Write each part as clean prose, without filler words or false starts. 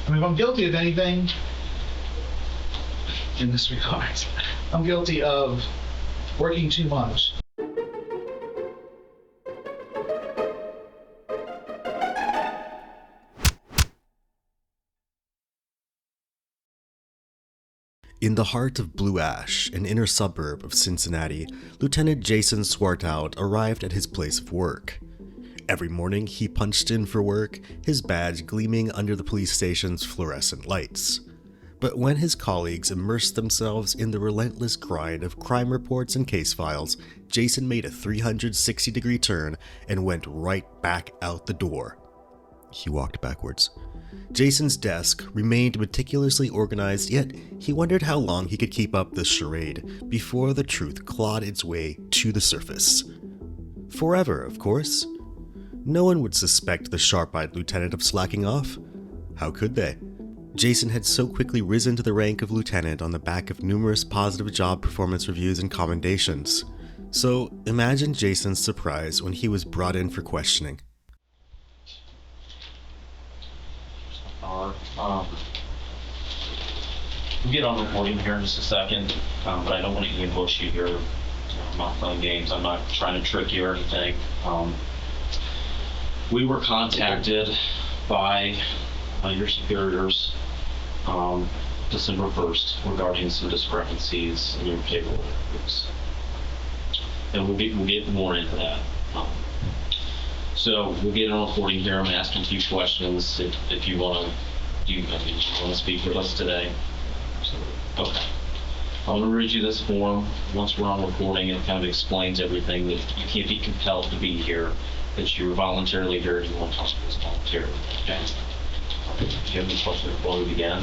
I mean, if I'm guilty of anything in this regard, I'm guilty of working too much. In the heart of Blue Ash, an inner suburb of Cincinnati, Lieutenant Jason Swartout arrived at his place of work. Every morning, he punched in for work, his badge gleaming under the police station's fluorescent lights. But when his colleagues immersed themselves in the relentless grind of crime reports and case files, Jason made a 360-degree turn and went right back out the door. He walked backwards. Jason's desk remained meticulously organized, yet he wondered how long he could keep up this charade before the truth clawed its way to the surface. Forever, of course. No one would suspect the sharp-eyed lieutenant of slacking off. How could they? Jason had so quickly risen to the rank of lieutenant on the back of numerous positive job performance reviews and commendations. So imagine Jason's surprise when he was brought in for questioning. We'll get on recording here in just a second, but I don't want to ambush you here. I'm not playing games. I'm not trying to trick you or anything. We were contacted by your superiors December 1st regarding some discrepancies in your payroll records. And we'll get more into that. So we'll get on recording here. I'm asking a few questions if you want to speak with us today. Okay. I'm going to read you this form. Once we're on recording, it kind of explains everything, that you can't be compelled to be here, that you were voluntarily here and you want to talk to us voluntarily. Okay? Do you have any questions before we begin?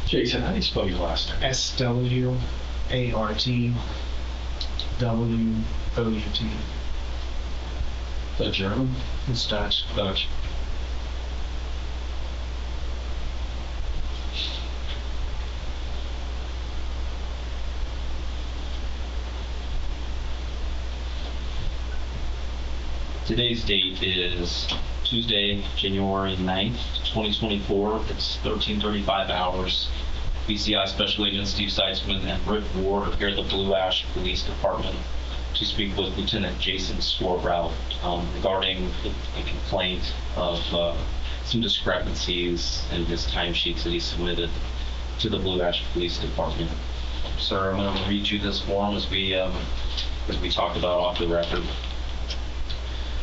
Jason, how do you spell your last name? SWARTWOUT. Is that German? It's Dutch. Dutch. Today's date is Tuesday, January 9th, 2024. It's 13:35 hours. BCI Special Agent Steve Seitzman and Rick Ward are here at the Blue Ash Police Department to speak with Lieutenant Jason Swartout regarding a complaint of some discrepancies in his timesheets that he submitted to the Blue Ash Police Department. Sir, I'm going to read you this form as we talked about off the record.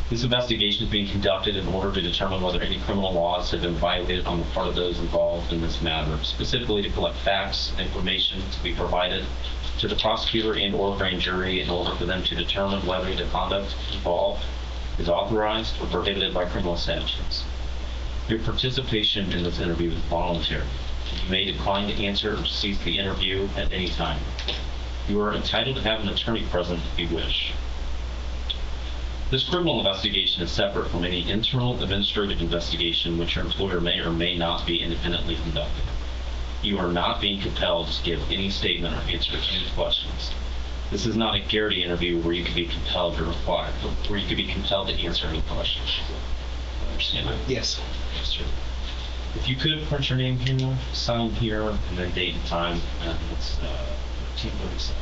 This investigation is being conducted in order to determine whether any criminal laws have been violated on the part of those involved in this matter, specifically to collect facts and information to be provided to the prosecutor and/or grand jury in order for them to determine whether the conduct involved is authorized or prohibited by criminal statutes. Your participation in this interview is voluntary. You may decline to answer or cease the interview at any time. You are entitled to have an attorney present if you wish. This criminal investigation is separate from any internal administrative investigation which your employer may or may not be independently conducting. You are not being compelled to give any statement or answer to any questions. This is not a Garrity interview where you can be compelled to reply, where you can be compelled to answer any questions. Understand that? Yes. Yes, sir. If you could print your name here, sign here, and then date and time, and it's 13:37.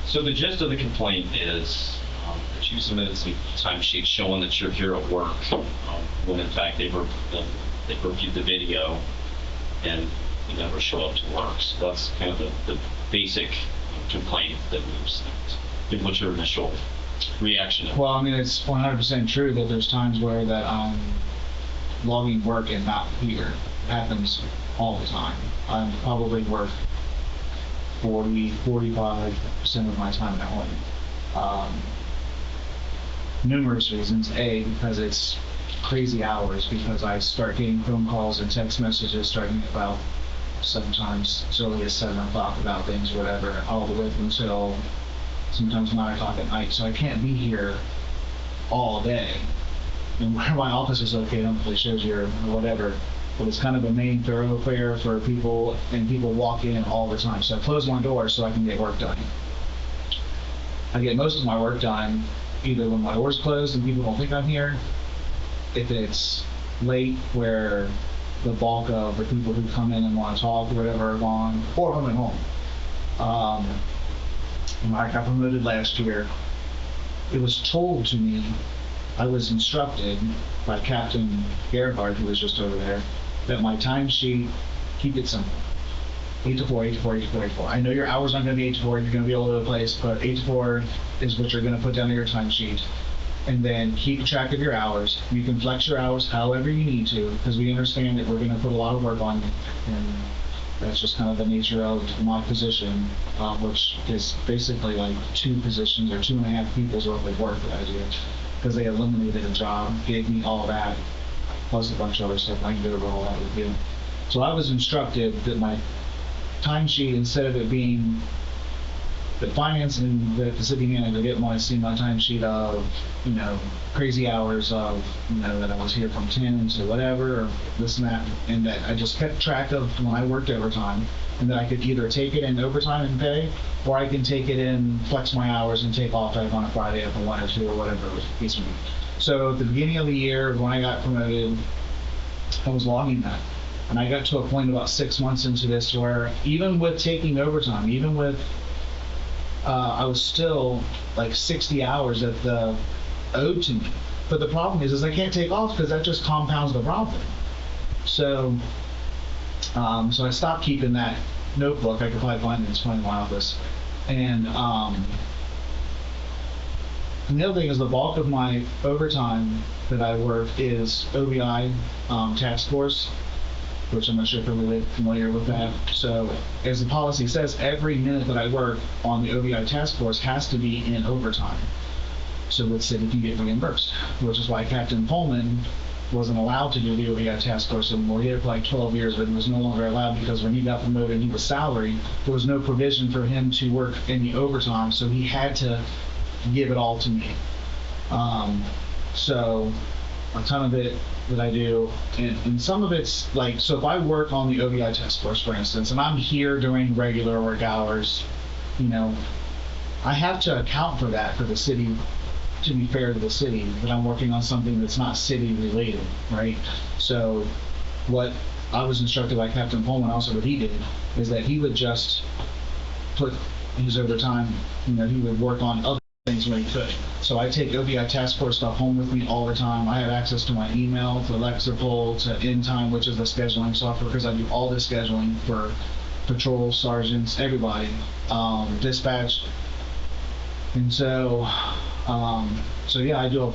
So the gist of the complaint is that you submitted some timesheets showing that you're here at work, when in fact they reviewed the video and you never show up to work. So that's kind of the basic complaint that we've sent. What's your initial reaction? Well, I mean, it's 100% true that there's times where that I'm logging work and not here. It happens all the time. I'm probably work 45% of my time at home. numerous reasons. A, because it's crazy hours, because I start getting phone calls and text messages starting about sometimes as early as 7 o'clock about things, whatever, all the way up until sometimes 9 o'clock at night. So I can't be here all day. And where my office is located, I don't know if it shows you or whatever, but it's kind of a main thoroughfare for people, and people walk in all the time. So I close my door so I can get work done. I get most of my work done either when my door's closed and people don't think I'm here, if it's late where the bulk of the people who come in and want to talk or whatever are gone, or when I'm home. When I got promoted last year, it was told to me, I was instructed by Captain Gerhard, who was just over there, that my timesheet, keep it simple. 8 to 4, 8 to 4, 8 to 4, 8 to 4. I know your hours aren't going to be 8 to 4, you're going to be all over the place, but 8 to 4 is what you're going to put down in your timesheet. And then keep track of your hours. You can flex your hours however you need to, because we understand that we're going to put a lot of work on you. And that's just kind of the nature of my position, which is basically like 2 positions or 2.5 people's worth of work that I do. Because they eliminated a job, gave me all that, plus a bunch of other stuff. I can go over all that with you. So I was instructed that my timesheet, instead of it being the finance and the city manager didn't want to see my timesheet of, crazy hours of, that I was here from 10 to whatever, or this and that, and that I just kept track of when I worked overtime, and that I could either take it in overtime and pay, or I can take it in, flex my hours, and take off like on a Friday if I wanted to, or whatever it was the case may be. So at the beginning of the year, when I got promoted, I was logging that. And I got to a point about 6 months into this where even with taking overtime, even with, I was still like 60 hours at the owed to me. But the problem is I can't take off because that just compounds the problem. So, so I stopped keeping that notebook. I could probably find it. It's probably in my office. And the other thing is the bulk of my overtime that I work is OBI task force, which I'm not sure if you're really familiar with that. So as the policy says, every minute that I work on the OBI task force has to be in overtime. So the city can get reimbursed, which is why Captain Pullman wasn't allowed to do the OBI task force anymore. He had it for like 12 years, but he was no longer allowed because when he got promoted and he was salaried, there was no provision for him to work in the overtime, so he had to give it all to me. So a ton of it that I do, and some of it's like, so if I work on the OBI task force, for instance, and I'm here during regular work hours, I have to account for that for the city, to be fair to the city, that I'm working on something that's not city related, right? So what I was instructed by Captain Pullman, also what he did, is that he would just put his overtime, he would work on other things when he could. So I take OBI task force stuff home with me all the time. I have access to my email, to Lexipol, to InTime, which is the scheduling software, because I do all the scheduling for patrol sergeants, everybody, dispatch. And so, so yeah, I do a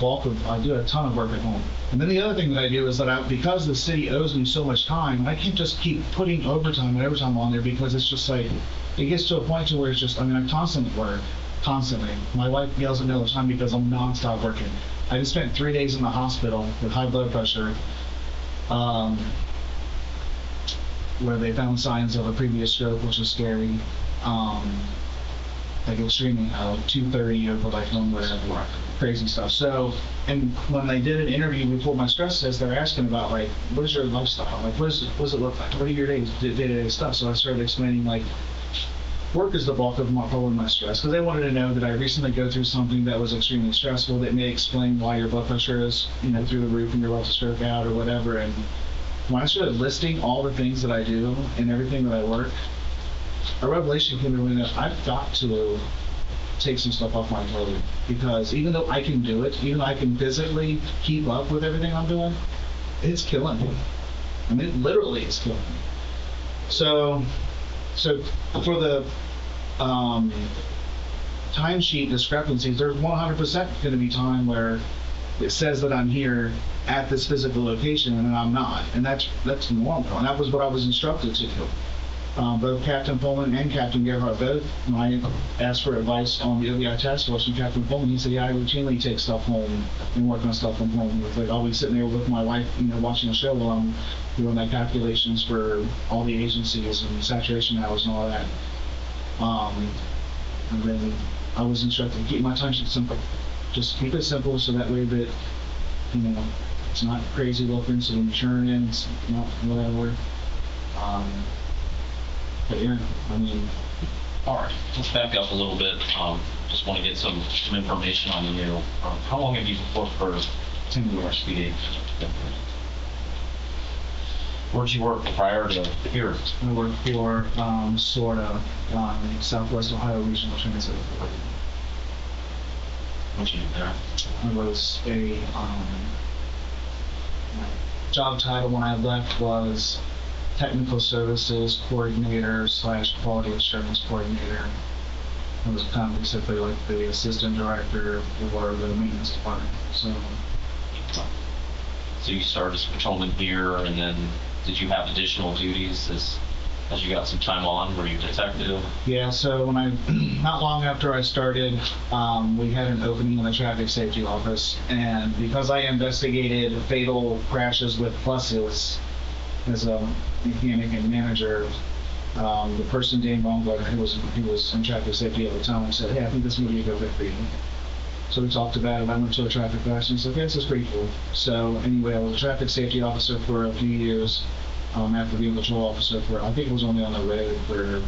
ton of work at home. And then the other thing that I do is that because the city owes me so much time, I can't just keep putting overtime and overtime on there, because it's just like, it gets to a point to where it's just, I constantly work. Constantly. My wife yells at me all the time because I'm nonstop working. I just spent 3 days in the hospital with high blood pressure, where they found signs of a previous stroke, which was scary. Like extremely, 2:30 over like home, whatever, crazy stuff. So, and when they did an interview before my stress test, they're asking about like, what is your lifestyle? Like, what does it look like? What are your day-to-day stuff? So I started explaining like, work is the bulk of my stress, because they wanted to know that I recently go through something that was extremely stressful that may explain why your blood pressure is, through the roof and you're about to stroke out or whatever. And when I started listing all the things that I do and everything that I work, a revelation came to me that I've got to take some stuff off my plate, because even though I can do it, even though I can physically keep up with everything I'm doing, it's killing me. It literally is killing me. So for the timesheet discrepancies, there's 100% going to be time where it says that I'm here at this physical location and I'm not, and that's normal, and that was what I was instructed to do. Both Captain Pullman and Captain Gerhardt both. When I asked for advice on the OBI task force from Captain Pullman, he said, yeah, I routinely take stuff home and work on stuff from home. It's like I'll be sitting there with my wife, watching a show while I'm doing my calculations for all the agencies and saturation hours and all that. And then I was instructed to keep my time sheet simple. Just keep it simple so that way that, it's not crazy looking, so when you turn in, it's not whatever. But yeah, All right, let's back up a little bit. Just want to get some information on you. How long have you worked for 10 years. SPD? Where'd you work prior to here? I worked for SORTA, Southwest Ohio Regional Transit Authority. What'd you do there? I was my job title when I left was Technical Services Coordinator / Quality Assurance Coordinator. I was kind of basically like the assistant director for the maintenance department. So you started as patrolman here, and then did you have additional duties as you got some time on? Were you a detective? yeah, so when not long after I started, we had an opening in the traffic safety office, and because I investigated fatal crashes with buses as a mechanic and manager, the person Dane Baumgartner, who was in traffic safety at the time, said, hey, I think this would be a good fit for you. So we talked about it. I went to a traffic class and he said, okay, this is pretty cool. So anyway, I was a traffic safety officer for a few years, after being a patrol officer for, I think it was only on the road for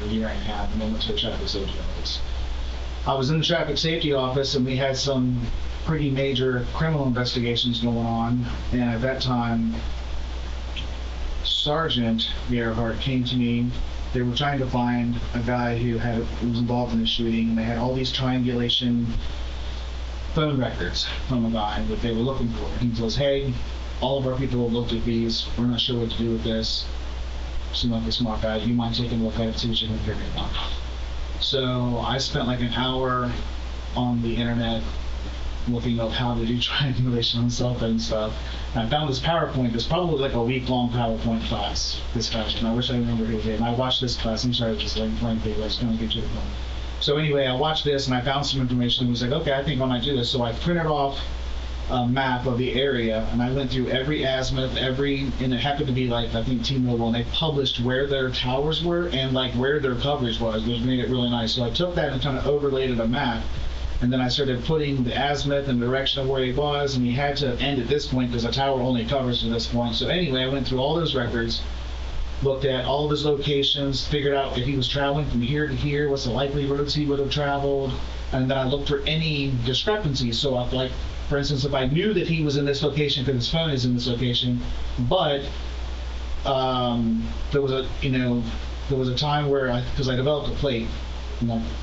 a year and a half, and then went to the traffic safety office. I was in the traffic safety office and we had some pretty major criminal investigations going on, and at that time, Sergeant Gerhardt came to me. They were trying to find a guy who was involved in the shooting, and they had all these triangulation phone records from a guy that they were looking for. He goes, hey, all of our people have looked at these. We're not sure what to do with this. Seemed like a smart guy. Do you mind taking a look at it, see what you can figure it out? So I spent like an hour on the internet looking up how to do triangulation on cell phone stuff. And I found this PowerPoint. It's probably like a week-long PowerPoint class. This class, and I wish I remember who did. And I watched this class. I'm sorry, this lengthy. I was going to get you the phone. So anyway, I watched this and I found some information and was like, okay, I think I might do this. So I printed off a map of the area and I went through every azimuth, and it happened to be like, I think T-Mobile, and they published where their towers were and like where their coverage was, which made it really nice. So I took that and kind of overlaid it a map. And then I started putting the azimuth and the direction of where he was, and he had to end at this point because the tower only covers to this point. So anyway, I went through all those records, looked at all of his locations, figured out if he was traveling from here to here, what's the likely routes he would have traveled, and then I looked for any discrepancies. So like, for instance, if I knew that he was in this location because his phone is in this location, but there was a time where because I developed a plate.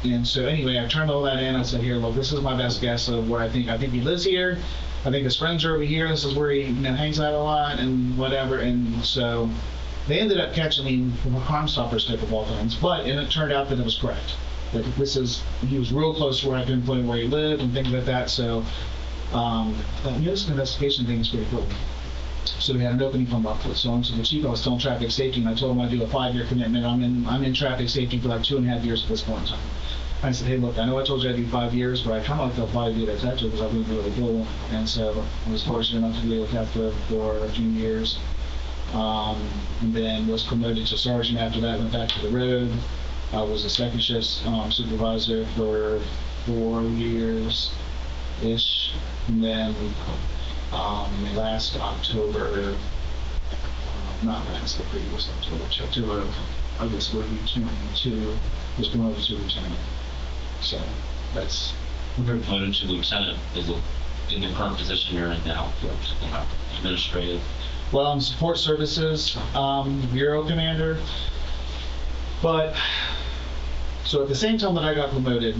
And so anyway, I turned all that in. I said, here, look, this is my best guess of where I think he lives here. I think his friends are over here. This is where he hangs out a lot and whatever. And so they ended up catching me from a Crime Stoppers type of all things. And it turned out that it was correct. Like he was real close to where I pinpointed where he lived and things like that. So this investigation thing is pretty cool. So we had an opening come up with. So I'm to the chief. I was still in traffic safety, and I told him I'd do a 5-year commitment. I'm in traffic safety for like 2.5 years at this point in time. I said, hey, look, I know I told you I'd do 5 years, but I kind of like the 5-year detective because I think really cool. And so I was fortunate enough to be a captain for a few years. And then was promoted to sergeant after that. Went back to the road. I was a second shift supervisor for 4 years ish, and then. Last October, the previous October of August 2022, was promoted to lieutenant. So that's. Promoted to lieutenant is in the current position you're in now, administrative. Well, I'm support services bureau commander, but so at the same time that I got promoted,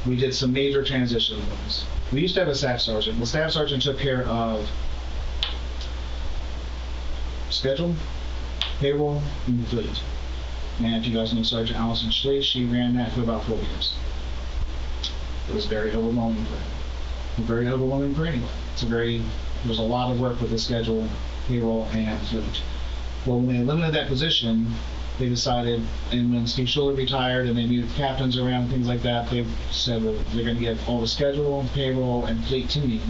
we did some major transition moves. We used to have a staff sergeant. The staff sergeant took care of schedule, payroll, and fleet. And if you guys know Sergeant Allison Schley, she ran that for about 4 years. It was very overwhelming for her. Very overwhelming for anyone. There's a lot of work with the schedule, payroll, and fleet. Well, when they eliminated that position, they decided, and when Steve Schuller retired and they moved captains around, things like that, they said that they're going to get all the schedule, payroll, and fleet tuning.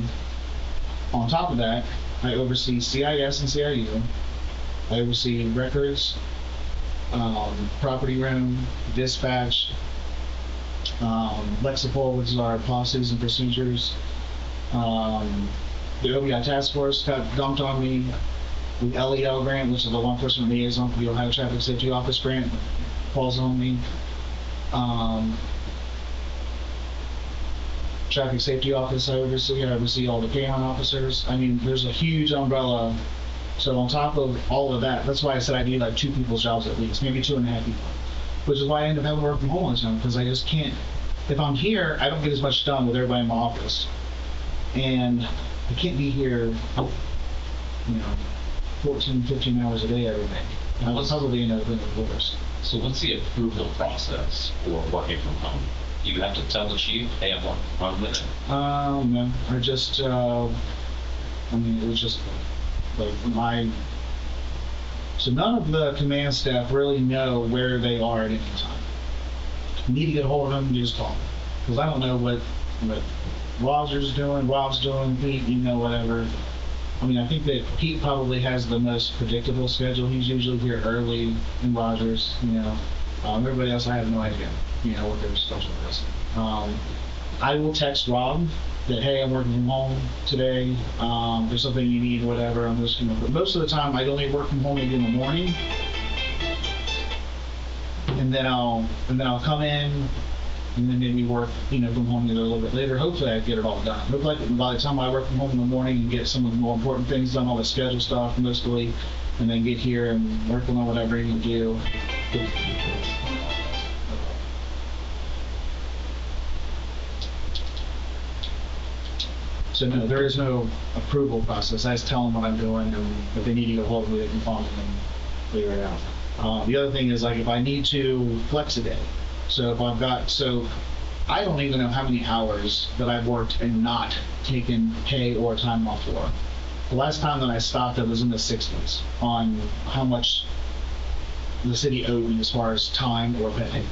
On top of that, I oversee CIS and CIU. I oversee records, property room, dispatch, Lexipol, which is our policies and procedures. The OBI task force got dumped on me. The LEL grant, which is the law enforcement liaison for the Ohio Traffic Safety Office grant, falls on me. Traffic Safety Office, I oversee all the canine officers. I mean, there's a huge umbrella. So on top of all of that, that's why I said I need like 2 people's jobs at least, maybe 2.5 people. Which is why I end up having to work from home all the time, because I just can't. If I'm here, I don't get as much done with everybody in my office. And I can't be here, 14, 15 hours a day every day. I would probably end up doing it worse. So what's the approval process for working from home? You have to tell the chief, hey, I'm working from home today. No, I just, it was just like so none of the command staff really know where they are at any time. You need to get a hold of them, you just call them. Because I don't know what Roger's doing, Rob's doing, Pete, whatever. I mean, I think that Pete probably has the most predictable schedule. He's usually here early in Rogers, Everybody else, I have no idea, what their schedule is. I will text Rob that, hey, I'm working from home today. There's something you need, whatever. I'm just but most of the time, I only work from home maybe in the morning, and then I'll come in, and then maybe work, from home a little bit later. Hopefully, I get it all done. Hopefully, by the time I work from home in the morning and get some of the more important things done, all the schedule stuff mostly, and then get here and work on whatever I need to do. So no, there is no approval process. I just tell them what I'm doing, and if they need to get a hold of me, they can call me and figure it out. The other thing is, like, if I need to flex a day, so if I don't even know how many hours that I've worked and not taken pay or time off for. The last time that I stopped, it was in the 60s on how much the city owed me as far as time or pay.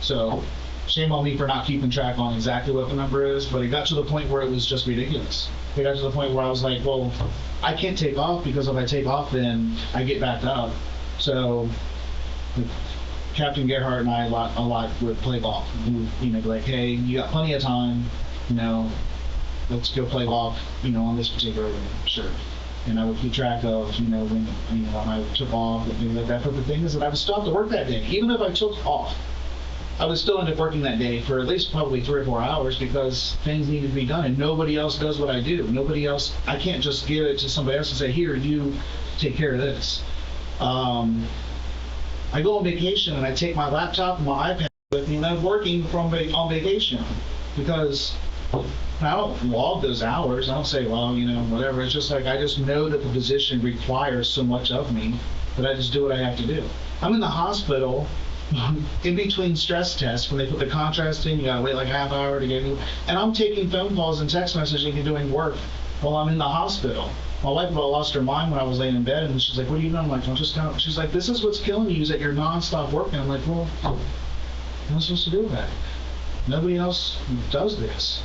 So shame on me for not keeping track on exactly what the number is, but it got to the point where it was just ridiculous. It got to the point where I was like, well, I can't take off, because if I take off, then I get backed up. So Captain Gerhardt and I a lot would play ball. Be like, hey, you got plenty of time, let's go play golf, on this particular day, sure. And I would keep track of, when I took off and things like that. But the thing is that I would still have to work that day. Even if I took off, I would still end up working that day for at least probably 3 or 4 hours, because things need to be done and nobody else does what I do. Nobody else, I can't just give it to somebody else and say, here, you take care of this. I go on vacation and I take my laptop and my iPad with me, and I'm working on vacation, because I don't log those hours. I don't say, well, whatever. It's just like, I just know that the position requires so much of me that I just do what I have to do. I'm in the hospital in between stress tests. When they put the contrast in, you gotta wait like half hour to get in. And I'm taking phone calls and text messaging and doing work while I'm in the hospital. My wife about lost her mind when I was laying in bed, and she's like, what are you doing? I'm like, I'm just kind of, she's like, this is what's killing you, is that you're nonstop working. I'm like, well, what am I supposed to do with that? Nobody else does this.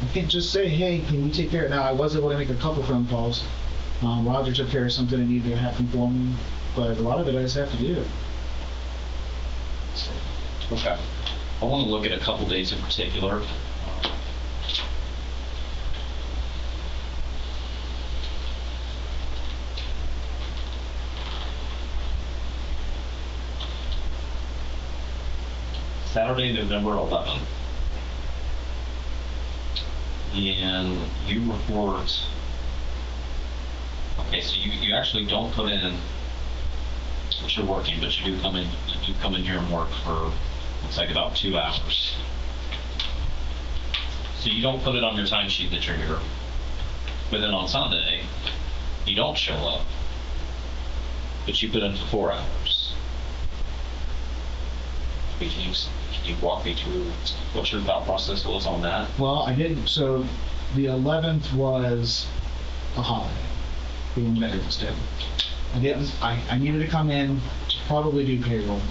I can't just say, hey, can you take care of it? Now, I was able to make a couple phone calls. Roger took care of something that needed to happen for me, but a lot of it I just have to do. Okay. I want to look at a couple days in particular. Saturday, November 11th. And you report, okay, so you actually don't put in that you're working, but you do come in here and work for, looks like about 2 hours. So you don't put it on your timesheet that you're here. But then on Sunday, you don't show up, but you put in for 4 hours. Can you walk me through what your thought process was on that? Well, I didn't. So the 11th was a holiday. being better instead. I needed to come in to probably do payroll.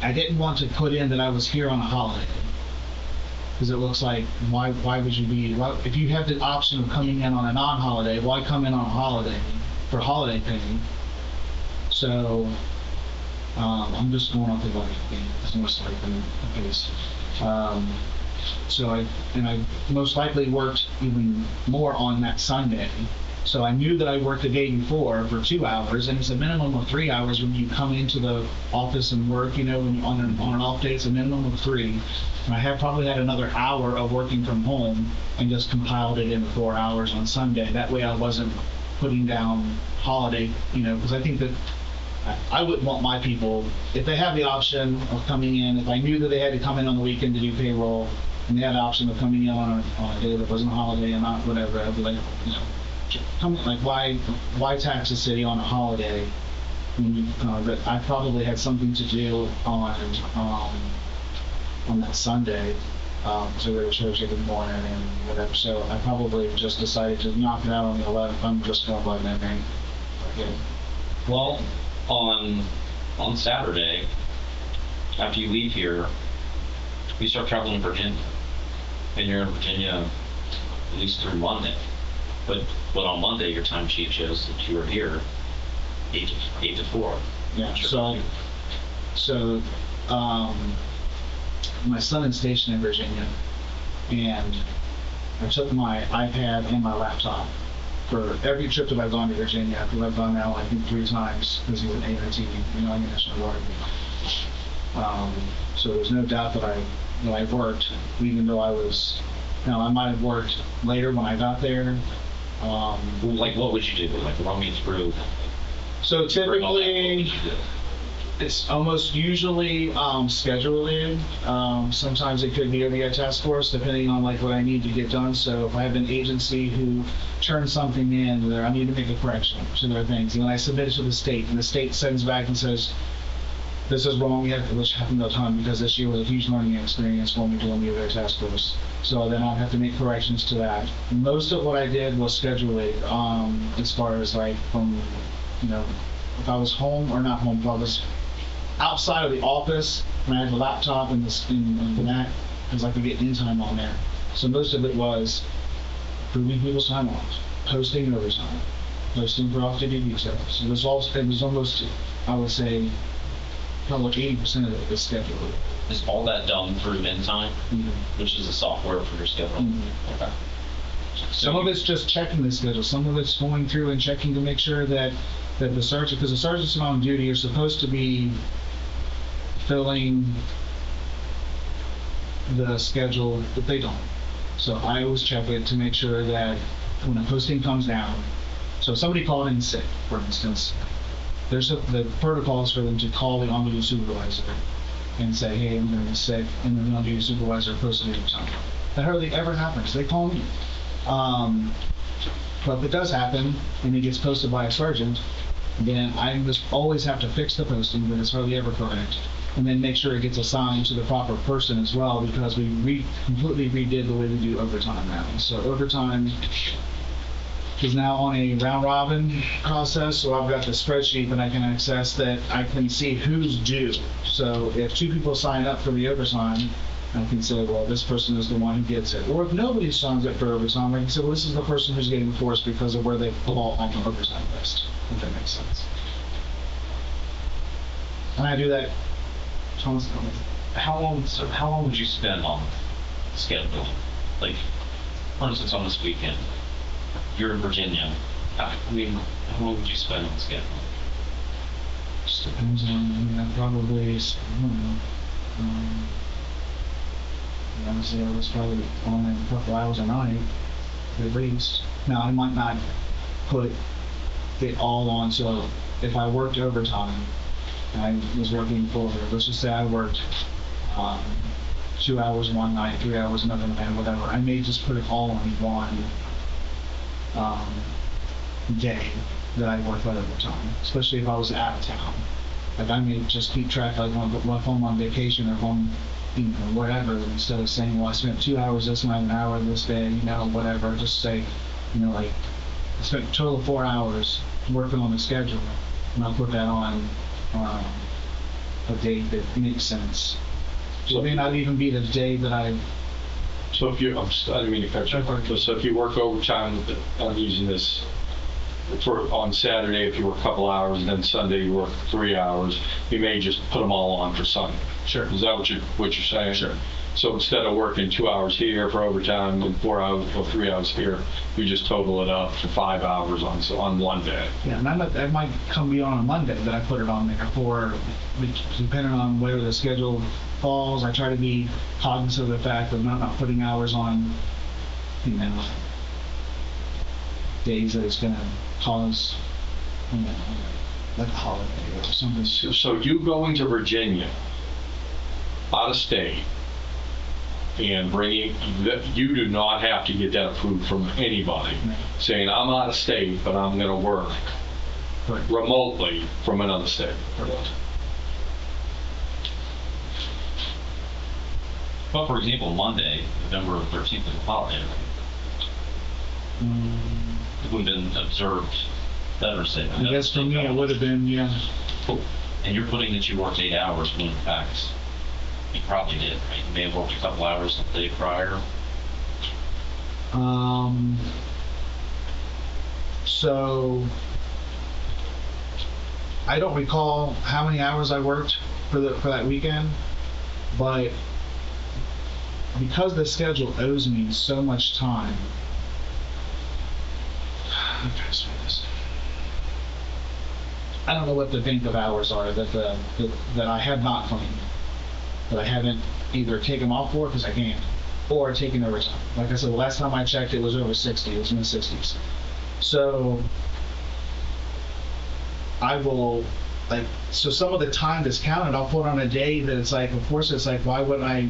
I didn't want to put in that I was here on a holiday. Because it looks like, why would you be, if you have the option of coming in on a non-holiday, why come in on a holiday for holiday pay? So, I'm just going off the budget, it's most likely the case. So I most likely worked even more on that Sunday. So I knew that I worked the day before for 2 hours, and it's a minimum of 3 hours when you come into the office and work, when on an off day, it's a minimum of 3. And I have probably had another hour of working from home and just compiled it in 4 hours on Sunday. That way I wasn't putting down holiday, because I think that I wouldn't want my people, if they have the option of coming in, if I knew that they had to come in on the weekend to do payroll, and they had the option of coming in on a day that wasn't a holiday and not whatever, I'd be like, why tax the city on a holiday? But I probably had something to do on that Sunday, to go to church every morning and whatever. So I probably just decided to knock it out on the 11th. I'm just going to let that name. Okay. Well, on Saturday, after you leave here, we start traveling to Virginia, and you're in Virginia at least through Monday. But on Monday, your timesheet shows that you were here 8 to 4. Yeah. So, my son is stationed in Virginia, and I took my iPad and my laptop for every trip that I've gone to Virginia. I've gone now, I think, 3 times because he was an AIT, National Guard. So there's no doubt that I worked, even though I might have worked later when I got there. Like, what would you do? Like, run me through. So typically, it's almost usually schedule related. Sometimes it could be a task force, depending on what I need to get done. So if I have an agency who turns something in where I need to make a correction to their things, and then I submit it to the state, and the state sends back and says, this is wrong, which happened all the time because this year was a huge learning experience for me doing the other task force. So then I'll have to make corrections to that. Most of what I did was schedule it, as far as from, if I was home or not home, if I was outside of the office and I had the laptop and that, because I could get in time on there. So most of it was approving people's time off, posting overtime, posting for off-duty details. So it was almost, I would say, probably 80% of it is scheduled. Is all that done through InTime, which is a software for your schedule? Okay. Some of it's just checking the schedule. Some of it's going through and checking to make sure that the sergeant, because the sergeants on duty are supposed to be filling the schedule, but they don't. So I always check it to make sure that when a posting comes down, so if somebody called in sick, for instance, there's the protocols for them to call the on-duty supervisor and say, hey, I'm going to be sick, and then the on-duty supervisor posted it time. That hardly ever happens. They call me. But if it does happen, and it gets posted by a sergeant, then I just always have to fix the posting, but it's hardly ever correct. And then make sure it gets assigned to the proper person as well, because we completely redid the way we do overtime now. So overtime is now on a round robin process, so I've got the spreadsheet that I can access that I can see who's due. So if 2 people sign up for the overtime, I can say, well, this person is the one who gets it. Or if nobody signs up for overtime, I can say, well, this is the person who's getting forced because of where they fall on the overtime list, if that makes sense. And I do that constantly. How long would you spend on schedule? Like, for instance, on this weekend, you're in Virginia. How long would you spend on schedule? Just depends on, probably, I don't know. Honestly, I was probably on a couple hours a night, at least. Now, I might not put it all on, so if I worked overtime, I was working for, let's just say I worked 2 hours one night, 3 hours another night, whatever. I may just put it all on one day that I worked overtime, especially if I was out of town. Like, I may just keep track, like, if I'm on vacation or if I'm, whatever, instead of saying, well, I spent 2 hours this night, an hour this day, whatever, just say, like, I spent a total of 4 hours working on the schedule, and I'll put that on a date that makes sense. So it may not even be the day that I. So if you, I didn't mean to cut you off. So if you work overtime, I'm using this on Saturday, if you work a couple hours, and then Sunday you work 3 hours, you may just put them all on for Sunday. Sure. Is that what you're saying? Sure. So instead of working 2 hours here for overtime and 4 hours or 3 hours here, you just total it up for 5 hours on one day. Yeah, and that might come beyond on a Monday that I put it on there for, depending on where the schedule falls. I try to be cognizant of the fact that I'm not putting hours on, days that it's going to cause, like a holiday or something. So you going to Virginia, out of state, and bringing, you do not have to get that approved from anybody, saying, I'm out of state, but I'm going to work remotely from another state. Correct. Well, for example, Monday, November 13th is a holiday. It would have been observed Veterans Day. I guess for me it would have been, yeah. And you're putting that you worked 8 hours when in fact you probably did, right? You may have worked a couple hours the day prior. So I don't recall how many hours I worked for that weekend, but because the schedule owes me so much time. I don't know what the think of hours are that I have not claimed, that I haven't either taken off for because I can't, or taken overtime. Like I said, the last time I checked, it was over 60. It was in the 60s. So I will, so some of the time that's counted, I'll put on a day that it's like, of course, it's like, why wouldn't I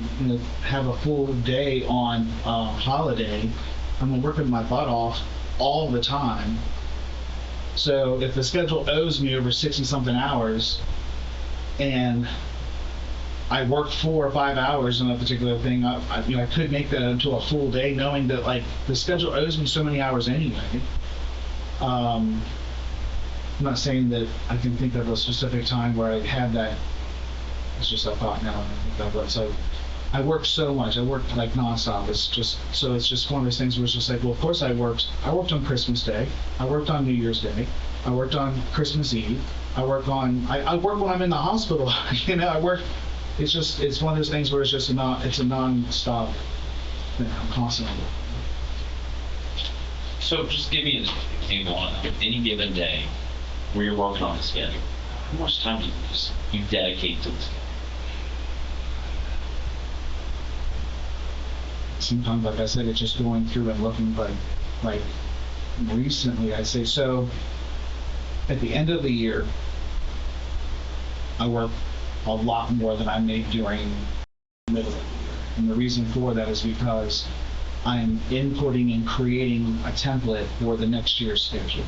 have a full day on holiday? I'm working my butt off all the time. So if the schedule owes me over 60 something hours and I worked 4 or 5 hours on a particular thing, I could make that into a full day, knowing that the schedule owes me so many hours anyway. I'm not saying that I can think of a specific time where I had that. It's just a thought now. So I worked so much. I worked like nonstop. It's just one of those things where it's just like, well, of course I worked on Christmas Day. I worked on New Year's Day. I worked on Christmas Eve. I work when I'm in the hospital. I work. It's one of those things where it's a nonstop thing. I'm constantly. So just give me an example on any given day where you're working on the schedule. How much time do you dedicate to this? Sometimes, like I said, it's just going through and looking, but like recently, I'd say, so at the end of the year, I work a lot more than I made during the middle of the year. And the reason for that is because I'm inputting and creating a template for the next year's schedule.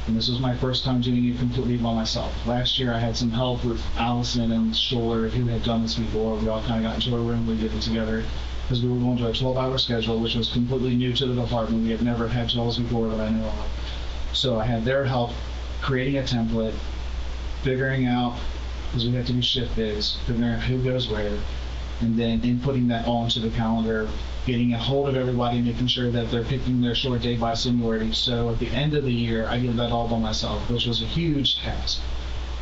And this was my first time doing it completely by myself. Last year I had some help with Allison and Scholler, who had done this before. We all kind of got into a room, we did it together, because we were going to a 12-hour schedule, which was completely new to the department. We had never had 12s before that I knew of. So I had their help creating a template, figuring out, because we had to do shift bids, figuring out who goes where, and then inputting that all into the calendar, getting a hold of everybody, making sure that they're picking their short day by seniority. So at the end of the year, I did that all by myself, which was a huge task.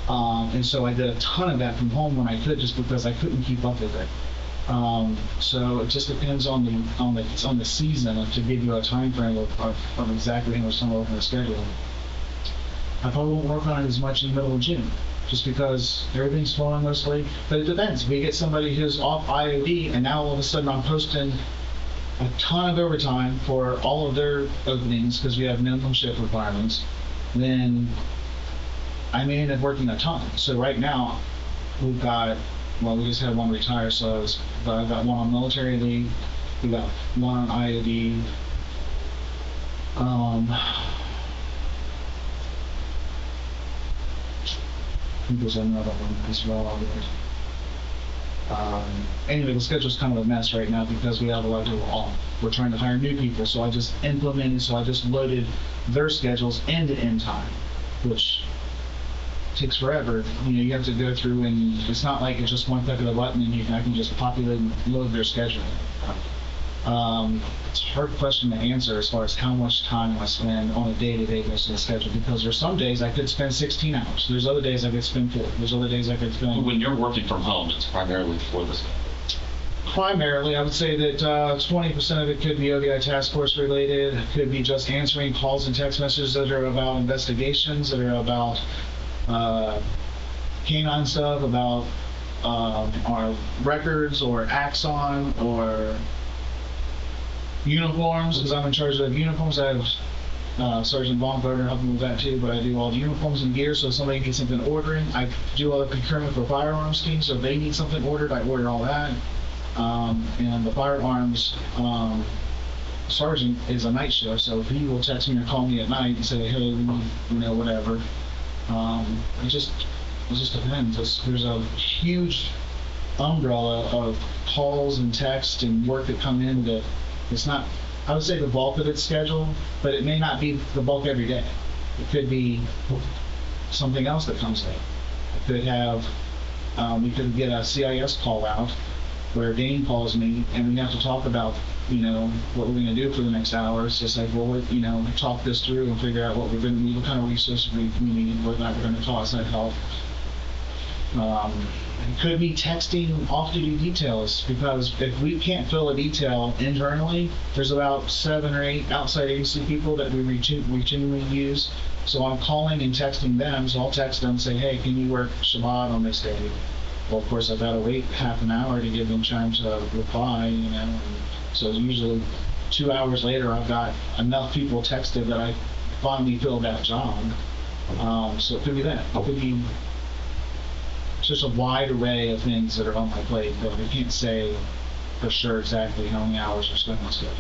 And so I did a ton of that from home when I could, just because I couldn't keep up with it. So it just depends on the season to give you a time frame of exactly how much time I work on the schedule. I probably won't work on it as much in the middle of June, just because everything's flowing mostly. But it depends. If we get somebody who's off IOD and now all of a sudden I'm posting a ton of overtime for all of their openings because we have minimum shift requirements, then I may end up working a ton. So right now we just had one retire, but I've got one on military leave, we got one on IOD. I think there's another one as well. Anyway, the schedule's kind of a mess right now because we have a lot of people off. We're trying to hire new people, so I just loaded their schedules end to end time, which takes forever. You have to go through, and it's not like it's just one click of the button and I can just populate and load their schedule. It's a hard question to answer as far as how much time I spend on a day-to-day basis on the schedule, because there's some days I could spend 16 hours. There's other days I could spend 4. There's other days I could spend... When you're working from home, it's primarily for this. Primarily, I would say that 20% of it could be ODI task force related. It could be just answering calls and text messages that are about investigations, that are about canine stuff, about our records or Axon or uniforms, because I'm in charge of uniforms. I have Sergeant Baumgartner helping with that too, but I do all the uniforms and gear, so if somebody needs something ordering, I do all the procurement for firearms team, so if they need something ordered, I order all that. And the firearms sergeant is a night shift, so he will text me or call me at night and say, hey, we need, whatever. It just depends. There's a huge umbrella of calls and texts and work that come in that it's not, I would say the bulk of it's scheduled, but it may not be the bulk every day. It could be something else that comes in. It could have, we could get a CIS call out where Dane calls me and we have to talk about, what we're going to do for the next hour. It's just like, well, talk this through and figure out what we're going to need, what kind of resources we need, what we're going to toss that help. It could be texting off-duty details, because if we can't fill a detail internally, there's about 7 or 8 outside agency people that we routinely use. So I'm calling and texting them, so I'll text them and say, hey, can you work Shabbat on this day? Well, of course, I've got to wait half an hour to give them time to reply, and so usually 2 hours later, I've got enough people texted that I finally filled that job. So it could be that. It could be just a wide array of things that are on my plate, but I can't say for sure exactly how many hours are spent on schedule.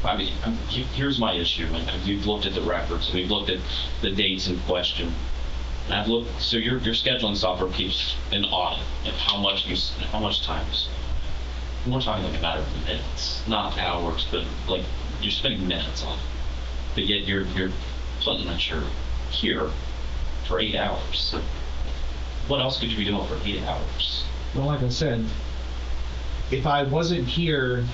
I mean, here's my issue. We've looked at the records, we've looked at the dates in question, and I've looked. So your scheduling software keeps an audit of how much time you spend. We're talking like a matter of minutes, not hours, but like you're spending minutes on it. But yet you're putting that you're here for 8 hours. What else could you be doing for 8 hours? Well, like I said, if I wasn't here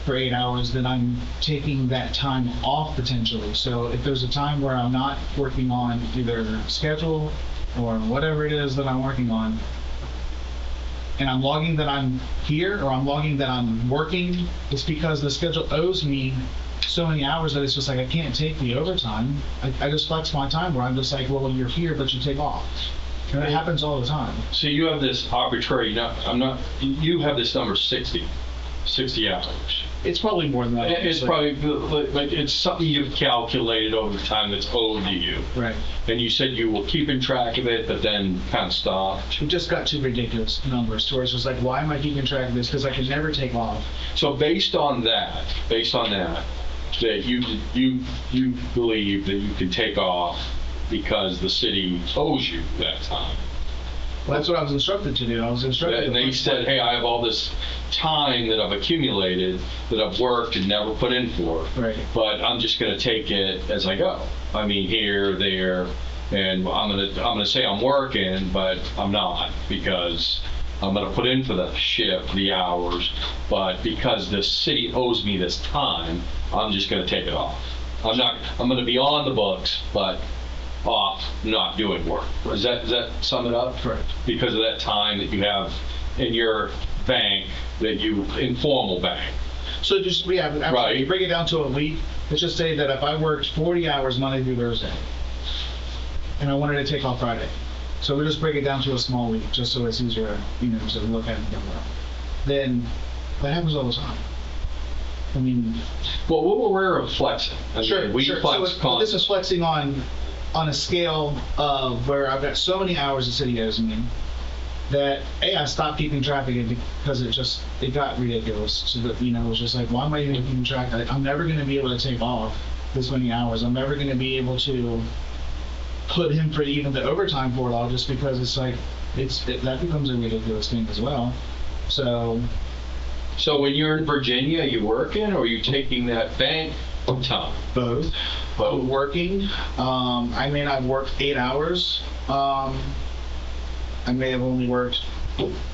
for 8 hours, then I'm taking that time off potentially. So if there's a time where I'm not working on either schedule or whatever it is that I'm working on, and I'm logging that I'm here or I'm logging that I'm working, it's because the schedule owes me so many hours that it's just like I can't take the overtime. I just flex my time where I'm just like, well, you're here, but you take off. And it happens all the time. So you have this arbitrary, you have this number 60 hours. It's probably more than that. It's probably, like, it's something you've calculated over the time that's owed to you. Right. And you said you were keeping track of it, but then kind of stopped. It just got too ridiculous numbers to where it's just like, why am I keeping track of this? Because I can never take off. So based on that, that you believe that you can take off because the city owes you that time. Well, that's what I was instructed to do. I was instructed. And they said, hey, I have all this time that I've accumulated, that I've worked and never put in for. Right. But I'm just going to take it as I go. I mean, here, there, and I'm gonna say I'm working, but I'm not, because I'm gonna put in for the shift, the hours, but because the city owes me this time, I'm just gonna take it off. I'm gonna be on the books, but off not doing work. Does that sum it up? Correct. Because of that time that you have in your bank, informal bank. So just, yeah, absolutely. Right. You bring it down to a week. Let's just say that if I worked 40 hours Monday through Thursday, and I wanted to take off Friday, so we just break it down to a small week, just so it's easier, to look at it. Then that happens all the time. I mean, well, we're flexing. Sure. Flex so this is flexing on a scale of where I've got so many hours the city owes me that I stopped keeping track of it because it got ridiculous. So that it was just like, why am I even keeping track? I'm never going to be able to take off this many hours. I'm never going to be able to put him for even the overtime for it all, just because it's like that becomes a ridiculous thing as well. So So when you're in Virginia, are you working or are you taking that bank time? both. Both. Working. I may not work 8 hours. I may have only worked,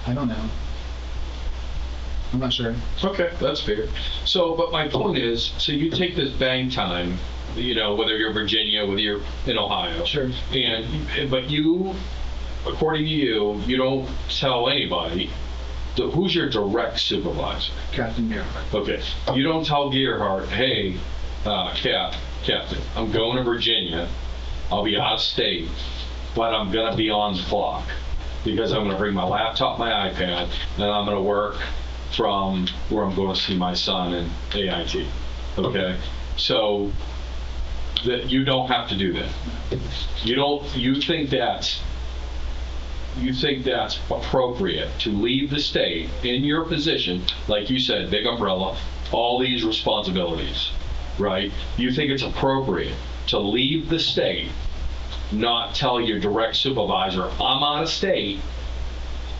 I don't know. I'm not sure. Okay, that's fair. So, but my point is, so you take this bang time, whether you're in Virginia, whether you're in Ohio. Sure. But you, according to you, you don't tell anybody. Who's your direct supervisor? Captain Muir. Okay. You don't tell Gearhart, hey, Captain, I'm going to Virginia. I'll be out of state, but I'm going to be on the clock because I'm going to bring my laptop, my iPad, and I'm going to work from where I'm going to see my son in AIT. Okay? So that you don't have to do that. You think that's appropriate to leave the state in your position, like you said, big umbrella, all these responsibilities, right? You think it's appropriate to leave the state, not tell your direct supervisor, I'm out of state,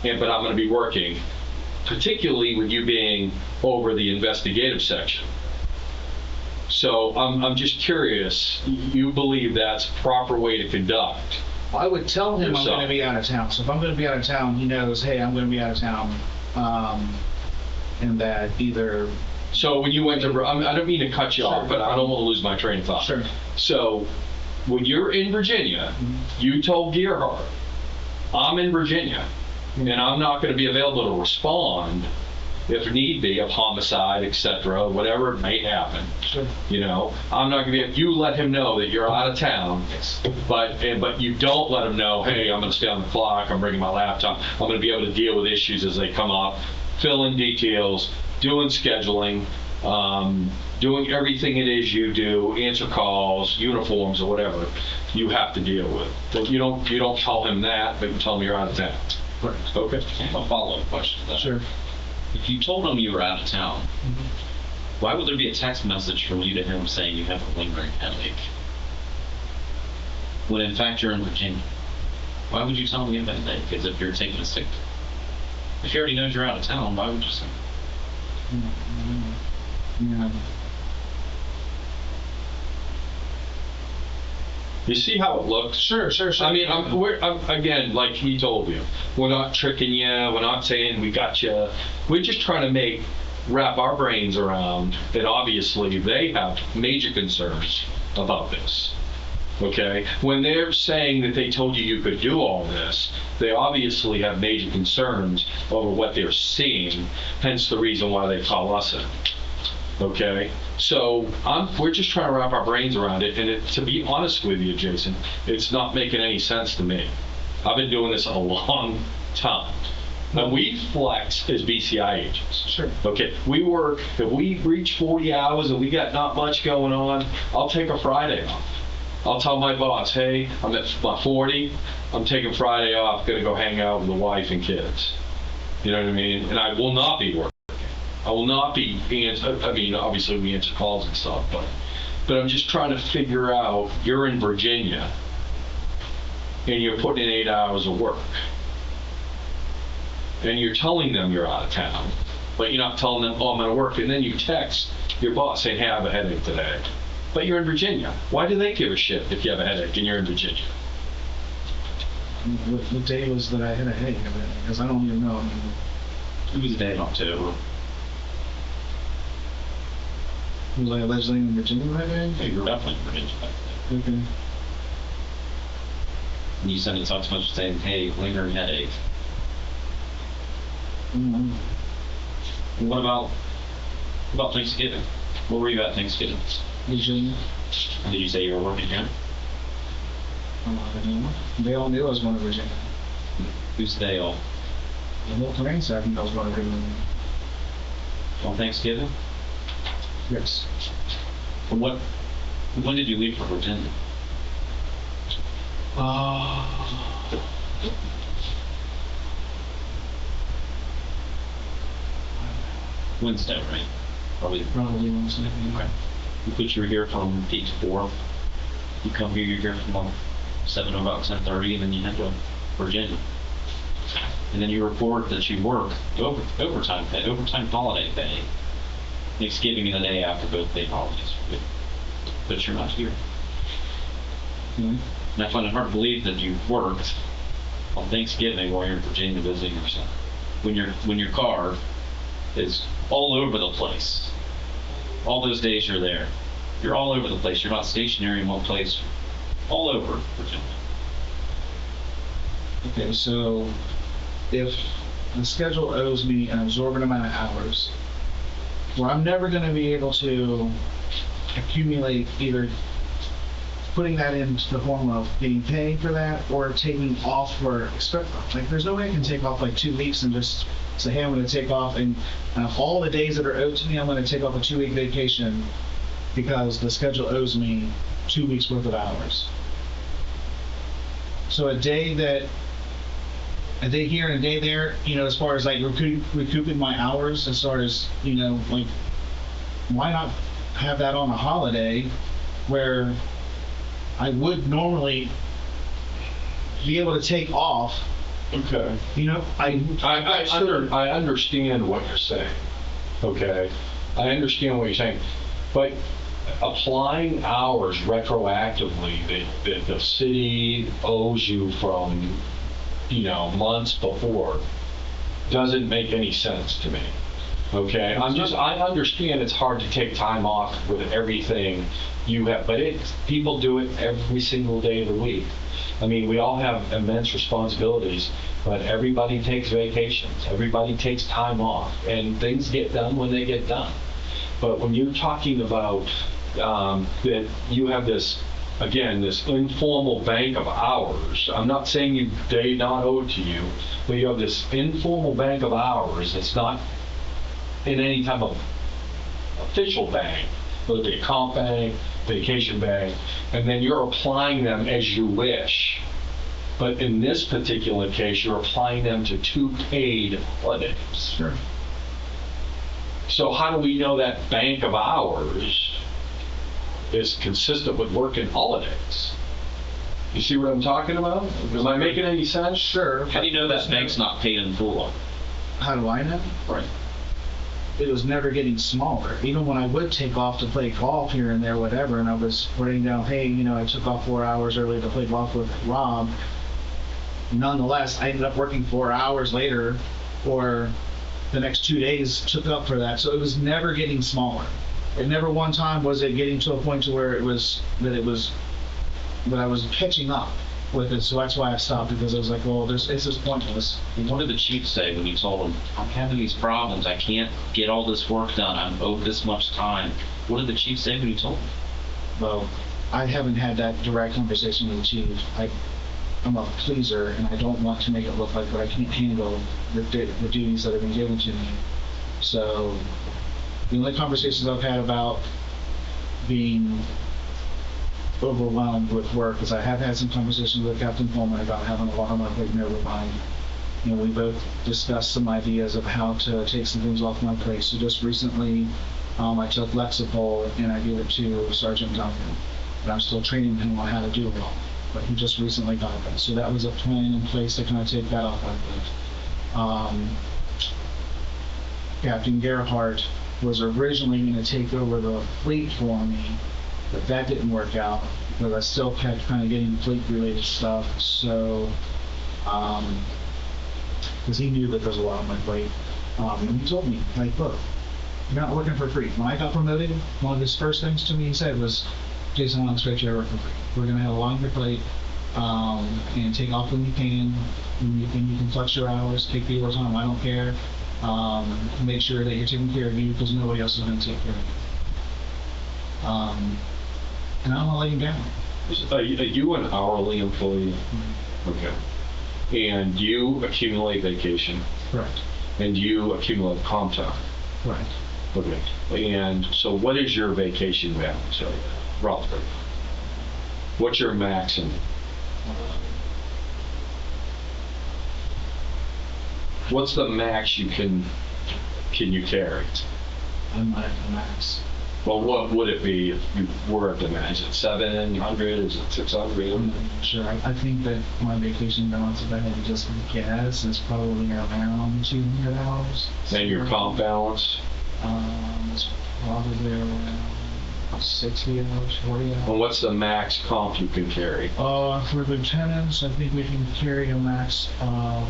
but I'm going to be working, particularly with you being over the investigative section. So I'm just curious, you believe that's a proper way to conduct? I would tell him Yourself. I'm going to be out of town. So if I'm going to be out of town, he knows, hey, I'm going to be out of town. And that either... So when you went to, I don't mean to cut you off, but I don't want to lose my train of thought. Sure. So when you're in Virginia, you told Gearhart, I'm in Virginia, and I'm not going to be available to respond if need be of homicide, etc., whatever it may happen. Sure. I'm not going to be. You let him know that you're out of town, but you don't let him know, hey, I'm going to stay on the clock. I'm bringing my laptop. I'm going to be able to deal with issues as they come up, fill in details, doing scheduling, doing everything it is you do, answer calls, uniforms, or whatever you have to deal with. But you don't tell him that, but you tell him you're out of town. Right. Okay. I have a follow-up question to that. Sure. If you told him you were out of town, why would there be a text message from you to him saying you have a lingering headache? When in fact you're in Virginia. Why would you tell him you have a headache as if you're taking a sick? If he already knows you're out of town, why would you say? Yeah. You see how it looks? Sure. I mean, I'm again, like he told you, we're not tricking you. We're not saying we got you. We're just trying to wrap our brains around that. Obviously, they have major concerns about this. Okay, when they're saying that they told you could do all this, they obviously have major concerns over what they're seeing. Hence the reason why they call us in. Okay, so we're just trying to wrap our brains around it, and to be honest with you, Jason, it's not making any sense to me. I've been doing this a long time. Now we flex as BCI agents. Sure. Okay, we work, if we reach 40 hours and we got not much going on, I'll take a Friday off. I'll tell my boss, hey, I'm at my 40, I'm taking Friday off, gonna go hang out with the wife and kids. You know what I mean? And I will not be working. I will not be, obviously we answer calls and stuff, but I'm just trying to figure out, you're in Virginia, and you're putting in 8 hours of work. And you're telling them you're out of town, but you're not telling them, oh, I'm gonna work. And then you text your boss saying, hey, I have a headache today. But you're in Virginia. Why do they give a shit if you have a headache and you're in Virginia? What day was that I had a headache? Because I don't even know. It was a day in October. Was I allegedly in Virginia that day? Yeah, you were definitely in Virginia back then. Okay. And you sent a text message saying, hey, lingering headache. Mm-hmm. What about Thanksgiving? Where were you at Thanksgiving? Virginia. And did you say you were working here? I don't know. They all knew I was going to Virginia. Who's they all? The whole plane said I was going to Virginia. On Thanksgiving? Yes. When did you leave for Virginia? Wednesday, right? Probably Wednesday. Okay. You put you were here from 8 to 4. You come here, you're here from 7 to about 10:30, and then you head to Virginia. and then you report that you work overtime pay, overtime holiday pay, Thanksgiving and the day after both paid holidays, but you're not here. And I find it hard to believe that you worked on Thanksgiving while you're in Virginia visiting your son. When your car is all over the place. All those days you're there. You're all over the place. You're not stationary in one place. All over Virginia. Okay, so if the schedule owes me an absorbent amount of hours, where I'm never going to be able to accumulate either putting that into the form of getting paid for that or taking off for, like, there's no way I can take off like 2 weeks and just say, hey, I'm going to take off, and all the days that are owed to me, I'm going to take off a 2-week vacation because the schedule owes me 2 weeks worth of hours. So a day here and a day there, as far as like recouping my hours, as far as, like, why not have that on a holiday where I would normally be able to take off. Okay. I understand what you're saying. Okay. I understand what you're saying. But applying hours retroactively that the city owes you from, months before doesn't make any sense to me. Okay, I understand it's hard to take time off with everything you have, but people do it every single day of the week. I mean, we all have immense responsibilities, but everybody takes vacations, everybody takes time off, and things get done when they get done. But when you're talking about that you have this informal bank of hours, I'm not saying they not owed to you, but you have this informal bank of hours that's not in any type of official bank, whether it be a comp bank, vacation bank, and then you're applying them as you wish. But in this particular case, you're applying them to 2 paid holidays. Sure. So how do we know that bank of hours is consistent with working holidays? You see what I'm talking about? Am I making any sense? Sure. How do you know that bank's not paid in full? How do I know? Right. It was never getting smaller. Even when I would take off to play golf here and there, whatever, and I was writing down, hey, I took off 4 hours early to play golf with Rob. Nonetheless, I ended up working 4 hours later, or the next 2 days took up for that. So it was never getting smaller. It never one time was it getting to a point to where that I was catching up with it. So that's why I stopped, because I was like, well, it's just pointless. What did the chief say when you told him, I'm having these problems, I can't get all this work done, I'm owed this much time? What did the chief say when you told him? Well, I haven't had that direct conversation with the chief. I'm a pleaser, and I don't want to make it look like that I can't handle the duties that have been given to me. So the only conversations I've had about being overwhelmed with work is I have had some conversations with Captain Pullman about having a lot on my plate and overwhelmed. We both discussed some ideas of how to take some things off my plate. So just recently, I took Lexapol and I gave it to Sergeant Duncan, and I'm still training him on how to do it all. But he just recently got that. So that was a plan in place to kind of take that off my plate. Captain Gerhardt was originally going to take over the fleet for me, but that didn't work out because I still kept kind of getting fleet-related stuff. So, because he knew that there's a lot on my plate, and he told me, like, look, you're not working for free. When I got promoted, one of his first things to me he said was, Jason, I don't expect you to work for free. We're going to have a lot on your plate, and take off when you can. When you can flex your hours, take the overtime, I don't care. Make sure that you're taking care of you because nobody else is going to take care of you. And I don't want to let you down. Are you an hourly employee? Mm-hmm. Okay. And you accumulate vacation? Correct. And you accumulate comp time? Correct. Okay. And so what is your vacation balance, roughly? What's your maximum? What's the max you can carry? I'm at the max. Well, what would it be if you were at the max? Is it 700? Is it 600? I'm not sure. I think that my vacation balance, if I had to just guess, is probably around 200 hours. And your comp balance? It's probably around 60 hours, 40 hours. And what's the max comp you can carry? For lieutenants, I think we can carry a max of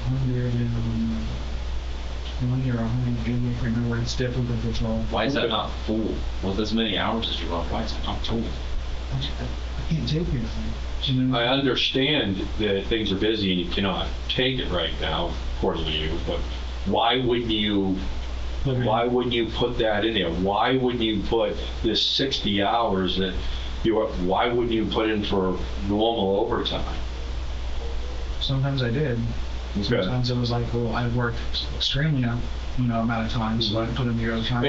120 or 180. I remember it's different with patrol. Why is that not full? With as many hours as you want, why is it not full? I can't take anything. You know? I understand that things are busy and you cannot take it right now, according to you, but why wouldn't you put that in there? Why wouldn't you put this 60 hours that why wouldn't you put in for normal overtime? Sometimes I did. Sometimes it was like, well, I worked extremely amount of time, so I put in the overtime.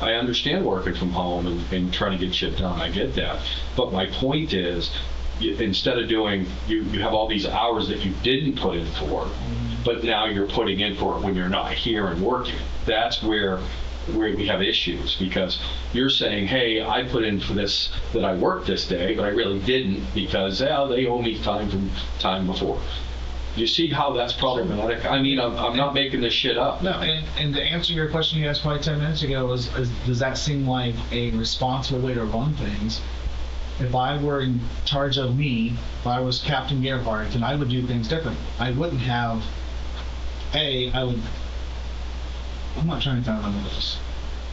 I understand working from home and trying to get shit done. I get that. But my point is, instead of doing, you have all these hours that you didn't put in for, but now you're putting in for it when you're not here and working. That's where we have issues, because you're saying, hey, I put in for this, that I worked this day, but I really didn't because they owe me time from time before. You see how that's problematic? I mean, I'm not making this shit up. No, and to answer your question you asked probably 10 minutes ago is does that seem like a responsible way to run things? If I were in charge of me, if I was Captain Gerhardt, then I would do things differently. I wouldn't have, I'm not trying to sound under this,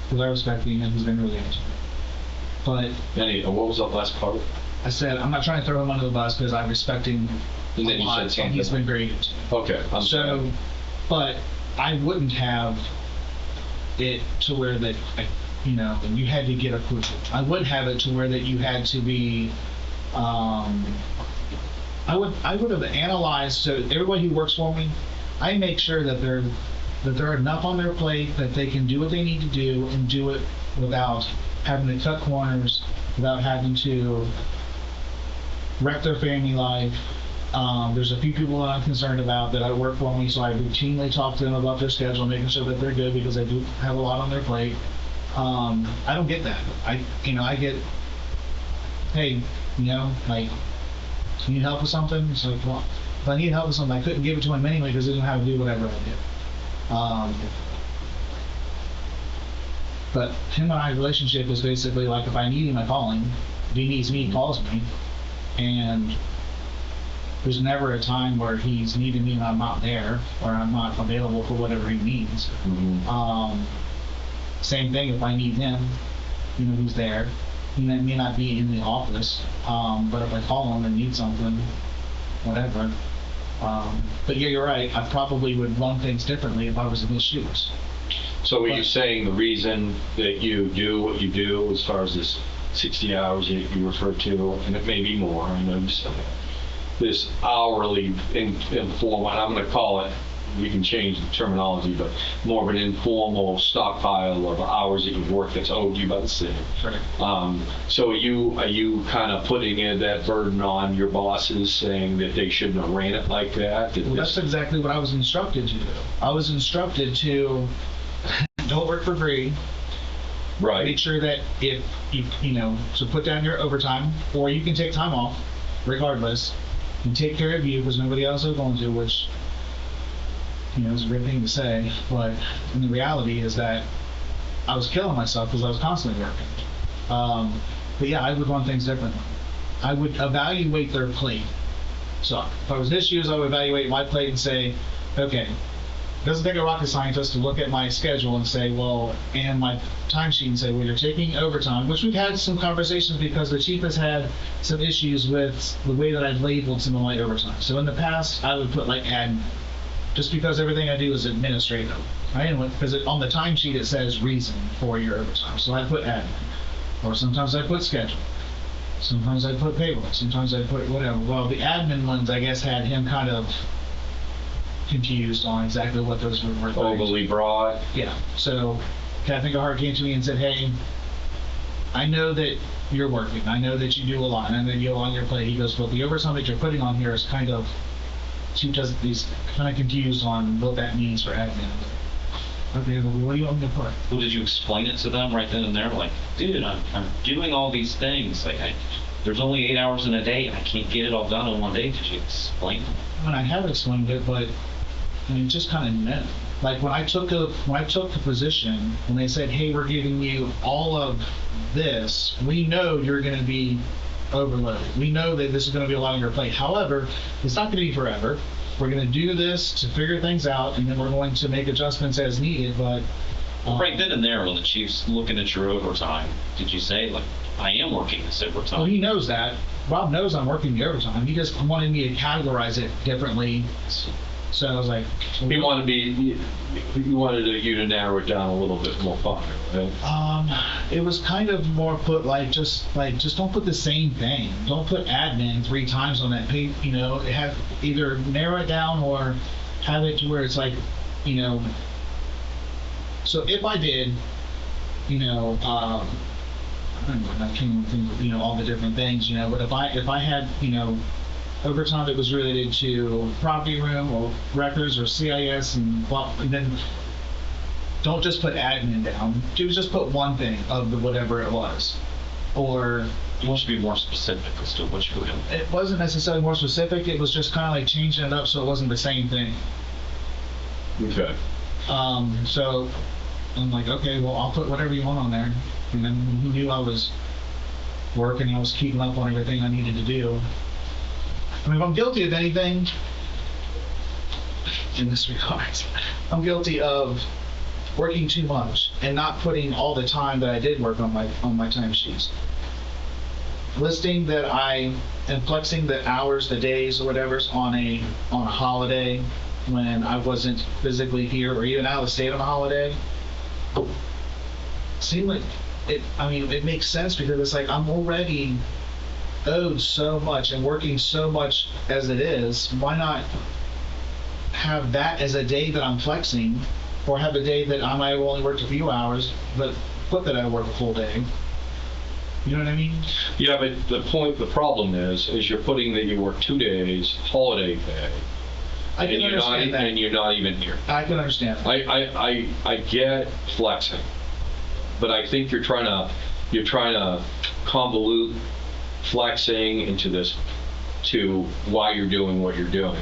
because I respect him and he's been really good to me. But Benny, what was that last part? I said, I'm not trying to throw him under the bus because I respect him And then a you lot, said something. and he's been very good to me. Okay, I'm sorry. But I wouldn't have it to where that, and you had to get approval. I would have it to where that you had to be, I would have analyzed, so everybody who works for me, I make sure that they're enough on their plate that they can do what they need to do and do it without having to cut corners, without having to wreck their family life. There's a few people that I'm concerned about that I work for me, so I routinely talk to them about their schedule, making sure that they're good because they do have a lot on their plate. I don't get that. I get, hey, like, can you help with something? It's like, well, if I need help with something, I couldn't give it to him anyway because he didn't know how to do whatever I did. But him and I's relationship is basically like, if I need him, I call him. If he needs me, he calls me. And there's never a time where he's needing me and I'm not there, or I'm not available for whatever he needs. Mm-hmm. Same thing if I need him, he's there. He may not be in the office, but if I call him and need something, whatever. But yeah, you're right. I probably would run things differently if I was in his shoes. So are you saying the reason that you do what you do as far as this 60 hours that you refer to, and it may be more, I know you said that, this hourly informal, and I'm going to call it, we can change the terminology, but more of an informal stockpile of hours that you've worked that's owed you by the city. Right. So are you kind of putting in that burden on your bosses, saying that they shouldn't have ran it like that? Well, that's exactly what I was instructed to do. I was instructed to don't work for free. Right. Make sure that if you so put down your overtime, or you can take time off, regardless, and take care of you because nobody else is going to, which is a weird thing to say, but the reality is that I was killing myself because I was constantly working. But yeah, I would run things differently. I would evaluate their plate. So if I was his shoes, I would evaluate my plate and say, okay, it doesn't take a rocket scientist to look at my schedule and say, well, and my timesheet and say, well, you're taking overtime, which we've had some conversations because the chief has had some issues with the way that I've labeled some of my overtime. So in the past, I would put like admin, just because everything I do is administrative, right? Because on the timesheet it says reason for your overtime, so I put admin. Or sometimes I put schedule. Sometimes I put payroll. Sometimes I put whatever. Well, the admin ones, I guess, had him kind of confused on exactly what those were. Overly broad. Yeah. So Captain Gahart came to me and said, hey, I know that you're working. I know that you do a lot. And I know you have on your plate. He goes, but the overtime that you're putting on here is he's kind of confused on what that means for admin. Okay, well, what do you want me to put? Well, did you explain it to them right then and there? Like, dude, I'm doing all these things. Like, there's only 8 hours in a day, and I can't get it all done in one day. Did you explain it? I mean, I have explained it, but I mean, just kind of meant. Like when I took the position, when they said, "Hey, we're giving you all of this," we know you're going to be overloaded. We know that this is going to be a lot on your plate. However, it's not going to be forever. We're going to do this to figure things out, and then we're going to make adjustments as needed. But right then and there, when the chief's looking at your overtime, did you say, like, I am working this overtime? well, he knows that. Rob knows I'm working the overtime. He just wanted me to categorize it differently. So I was like, He wanted you to narrow it down a little bit more fine, right? it was kind of more put just don't put the same thing. Don't put admin 3 times on that page. You know, have either narrow it down or have it to where it's like, you know. So if I did, you know, I don't know, I can't even think of, you know, all the different things, you know. But if I had, you know, overtime that was related to property room or records or CIS and then don't just put admin down. Just put one thing of the whatever it was. Or You should be more specific as to what you're doing. it wasn't necessarily more specific, it was just kind of like changing it up so it wasn't the same thing. Okay. So I'm like, okay, well, I'll put whatever you want on there. And then he knew I was working, I was keeping up on everything I needed to do. I mean, if I'm guilty of anything in this regard, I'm guilty of working too much and not putting all the time that I did work on my timesheets. Listing that I am flexing the hours, the days, or whatever's on a holiday when I wasn't physically here or even out of the state on a holiday. Seemed like it. I mean, it makes sense because it's like I'm already owed so much and working so much as it is. Why not have that as a day that I'm flexing, or have a day that I might have only worked a few hours, but put that I work a full day? You know what I mean? Yeah, but the problem is you're putting that you work 2 days holiday pay. I can understand that. And you're not even here. I can understand that. I get flexing, but I think you're trying to convolute flexing into this to why you're doing what you're doing.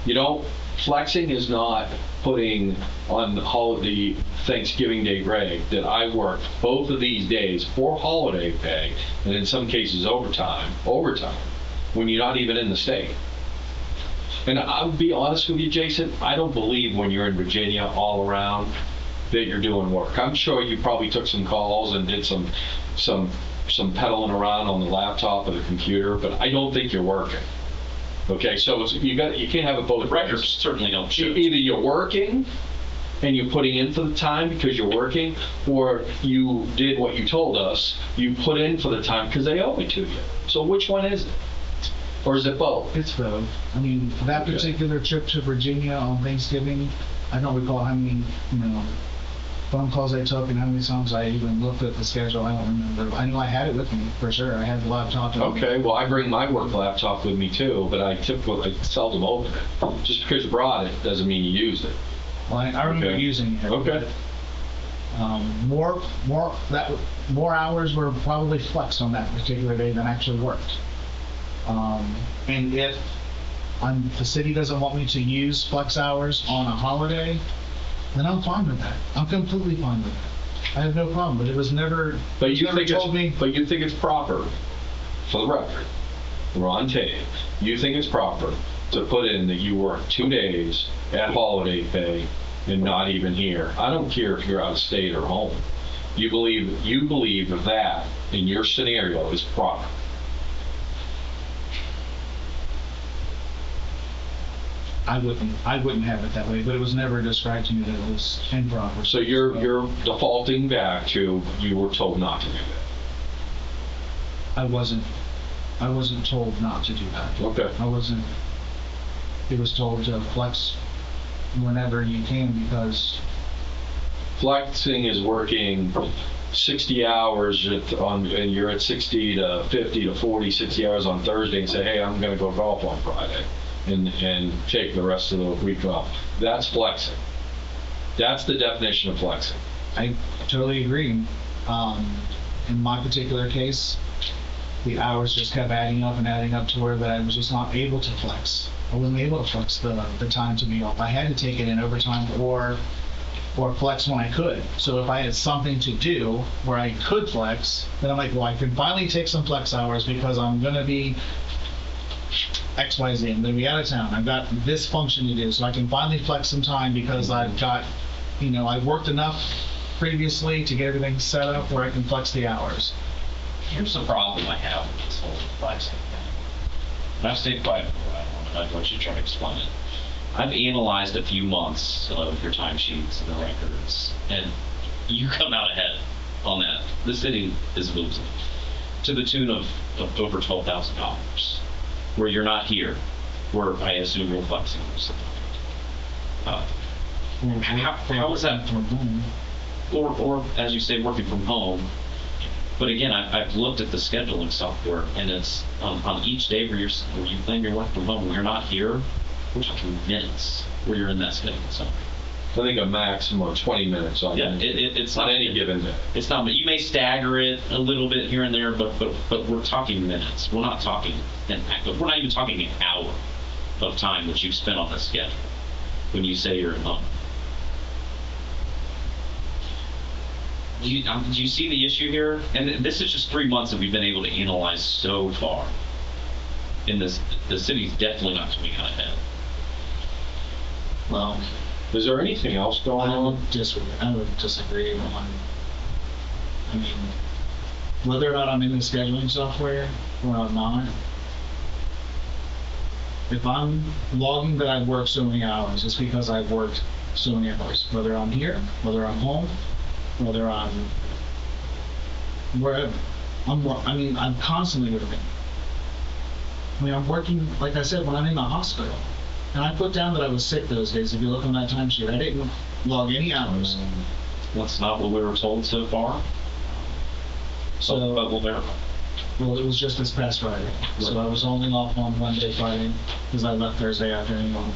You know, flexing is not putting on the Thanksgiving Day rate that I worked both of these days for holiday pay and in some cases overtime, when you're not even in the state. And I'll be honest with you, Jason, I don't believe when you're in Virginia all around that you're doing work. I'm sure you probably took some calls and did some peddling around on the laptop or the computer, but I don't think you're working. Okay, so you can't have it both ways. Records certainly don't show. Either you're working and you're putting in for the time because you're working, or you did what you told us, you put in for the time because they owe it to you. So which one is it? Or is it both? It's both. I mean, that particular trip to Virginia on Thanksgiving, I don't recall how many, you know, phone calls I took and how many times I even looked at the schedule. I don't remember. I know I had it with me for sure. I had the laptop. Okay, well, I bring my work laptop with me too, but I seldom open it. Just because you brought it doesn't mean you used it. Well, I remember using it. Okay. More hours were probably flexed on that particular day than actually worked. And if the city doesn't want me to use flex hours on a holiday, then I'm fine with that. I'm completely fine with that. I have no problem. But it was never. But you think told me. But you think it's proper, for the record, we're on tape. You think it's proper to put in that you work 2 days at holiday pay and not even here. I don't care if you're out of state or home. You believe that in your scenario is proper. I wouldn't have it that way, but it was never described to me that it was improper. So you're defaulting back to you were told not to do that. I wasn't told not to do that. Okay. It was told to flex whenever you can because Flexing is working 60 hours and you're at 60 to 50 to 40, 60 hours on Thursday and say, hey, I'm going to go golf on Friday and take the rest of the week off. That's flexing. That's the definition of flexing. I totally agree. In my particular case, the hours just kept adding up and adding up to where that I was just not able to flex. I wasn't able to flex the time to be off. I had to take it in overtime or flex when I could. So if I had something to do where I could flex, then I'm like, well, I can finally take some flex hours because I'm going to be XYZ. I'm going to be out of town. I've got this function to do. So I can finally flex some time because I've got, I've worked enough previously to get everything set up where I can flex the hours. Here's the problem I have with this whole flexing thing. And I've stayed quiet for a while. I'd let you try to explain it. I've analyzed a few months of your timesheets and the records, and you come out ahead on that. The city is losing to the tune of over $12,000, where you're not here, where I assume you're flexing most of the time. How is that from home? Or as you say, working from home. But again, I've looked at the scheduling software, and it's on each day where you claim you're working from home, when you're not here, we're talking minutes where you're in that scheduling software. I think a maximum of 20 minutes on it's on not any given day. It's not. You may stagger it a little bit here and there, but we're talking minutes. We're not talking we're not even talking an hour of time that you've spent on the schedule when you say you're at home. Do you see the issue here? And this is just 3 months that we've been able to analyze so far. In this, the city's definitely not coming out ahead. Well, is there anything else going on? I would disagree on. I mean, whether or not I'm in the scheduling software or I'm not, if I'm logging that I've worked so many hours, it's because I've worked so many hours. Whether I'm here, whether I'm home, whether I'm wherever. I'm constantly working. I'm working, like I said, when I'm in the hospital. And I put down that I was sick those days. If you look on that timesheet, I didn't log any hours. That's not what we were told so far. So, but we'll verify. Well, it was just this past Friday. So I was only off on Monday, Friday, because I left Thursday afternoon.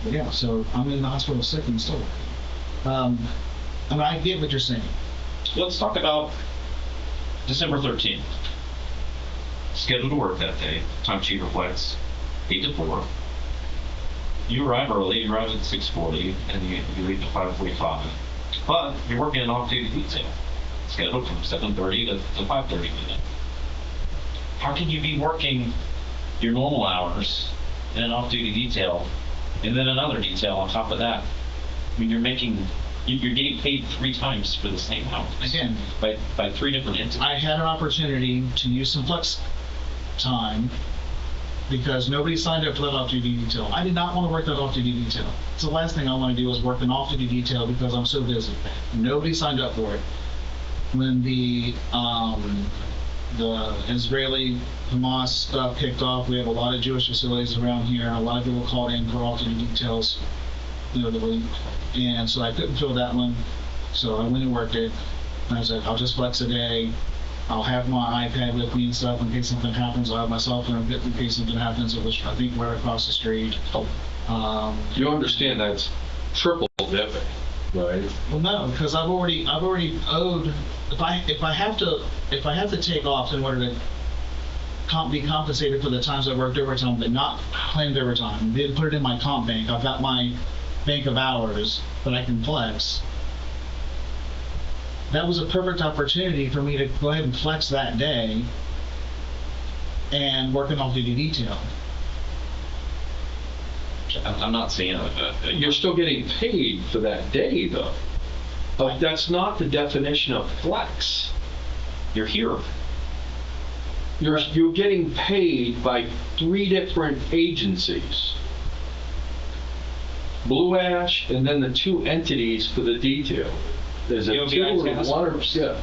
Yeah, so I'm in the hospital sick and still working. I get what you're saying. Let's talk about December 13th. Scheduled to work that day. Time sheet reflects 8 to 4. You arrive early. You arrive at 6:40, and you leave at 5:45. But you're working an off-duty detail, scheduled from 7:30 to 5:30 p.m. How can you be working your normal hours in an off-duty detail, and then another detail on top of that? I mean, you're getting paid 3 times for the same hours. Again, by 3 different entities. I had an opportunity to use some flex time because nobody signed up for that off-duty detail. I did not want to work that off-duty detail. It's the last thing I want to do is work an off-duty detail because I'm so busy. Nobody signed up for it. When the Israeli Hamas stuff kicked off, we have a lot of Jewish facilities around here. A lot of people called in for off-duty details. And so I couldn't fill that one, so I went and worked it. And I was like, I'll just flex a day. I'll have my iPad with me and stuff in case something happens. I'll have my cell phone in case something happens. It was, I think, right across the street. You understand that's triple dipping, right? Well, no, because I've already owed. If I have to take off in order to be compensated for the times I worked overtime, but not claimed overtime, then put it in my comp bank. I've got my bank of hours that I can flex. That was a perfect opportunity for me to go ahead and flex that day and work an off-duty detail. I'm not seeing it. You're still getting paid for that day, though. But that's not the definition of flex. You're here. You're getting paid by 3 different agencies. Blue Ash, and then the 2 entities for the detail. There's a 2 or 1. Yeah.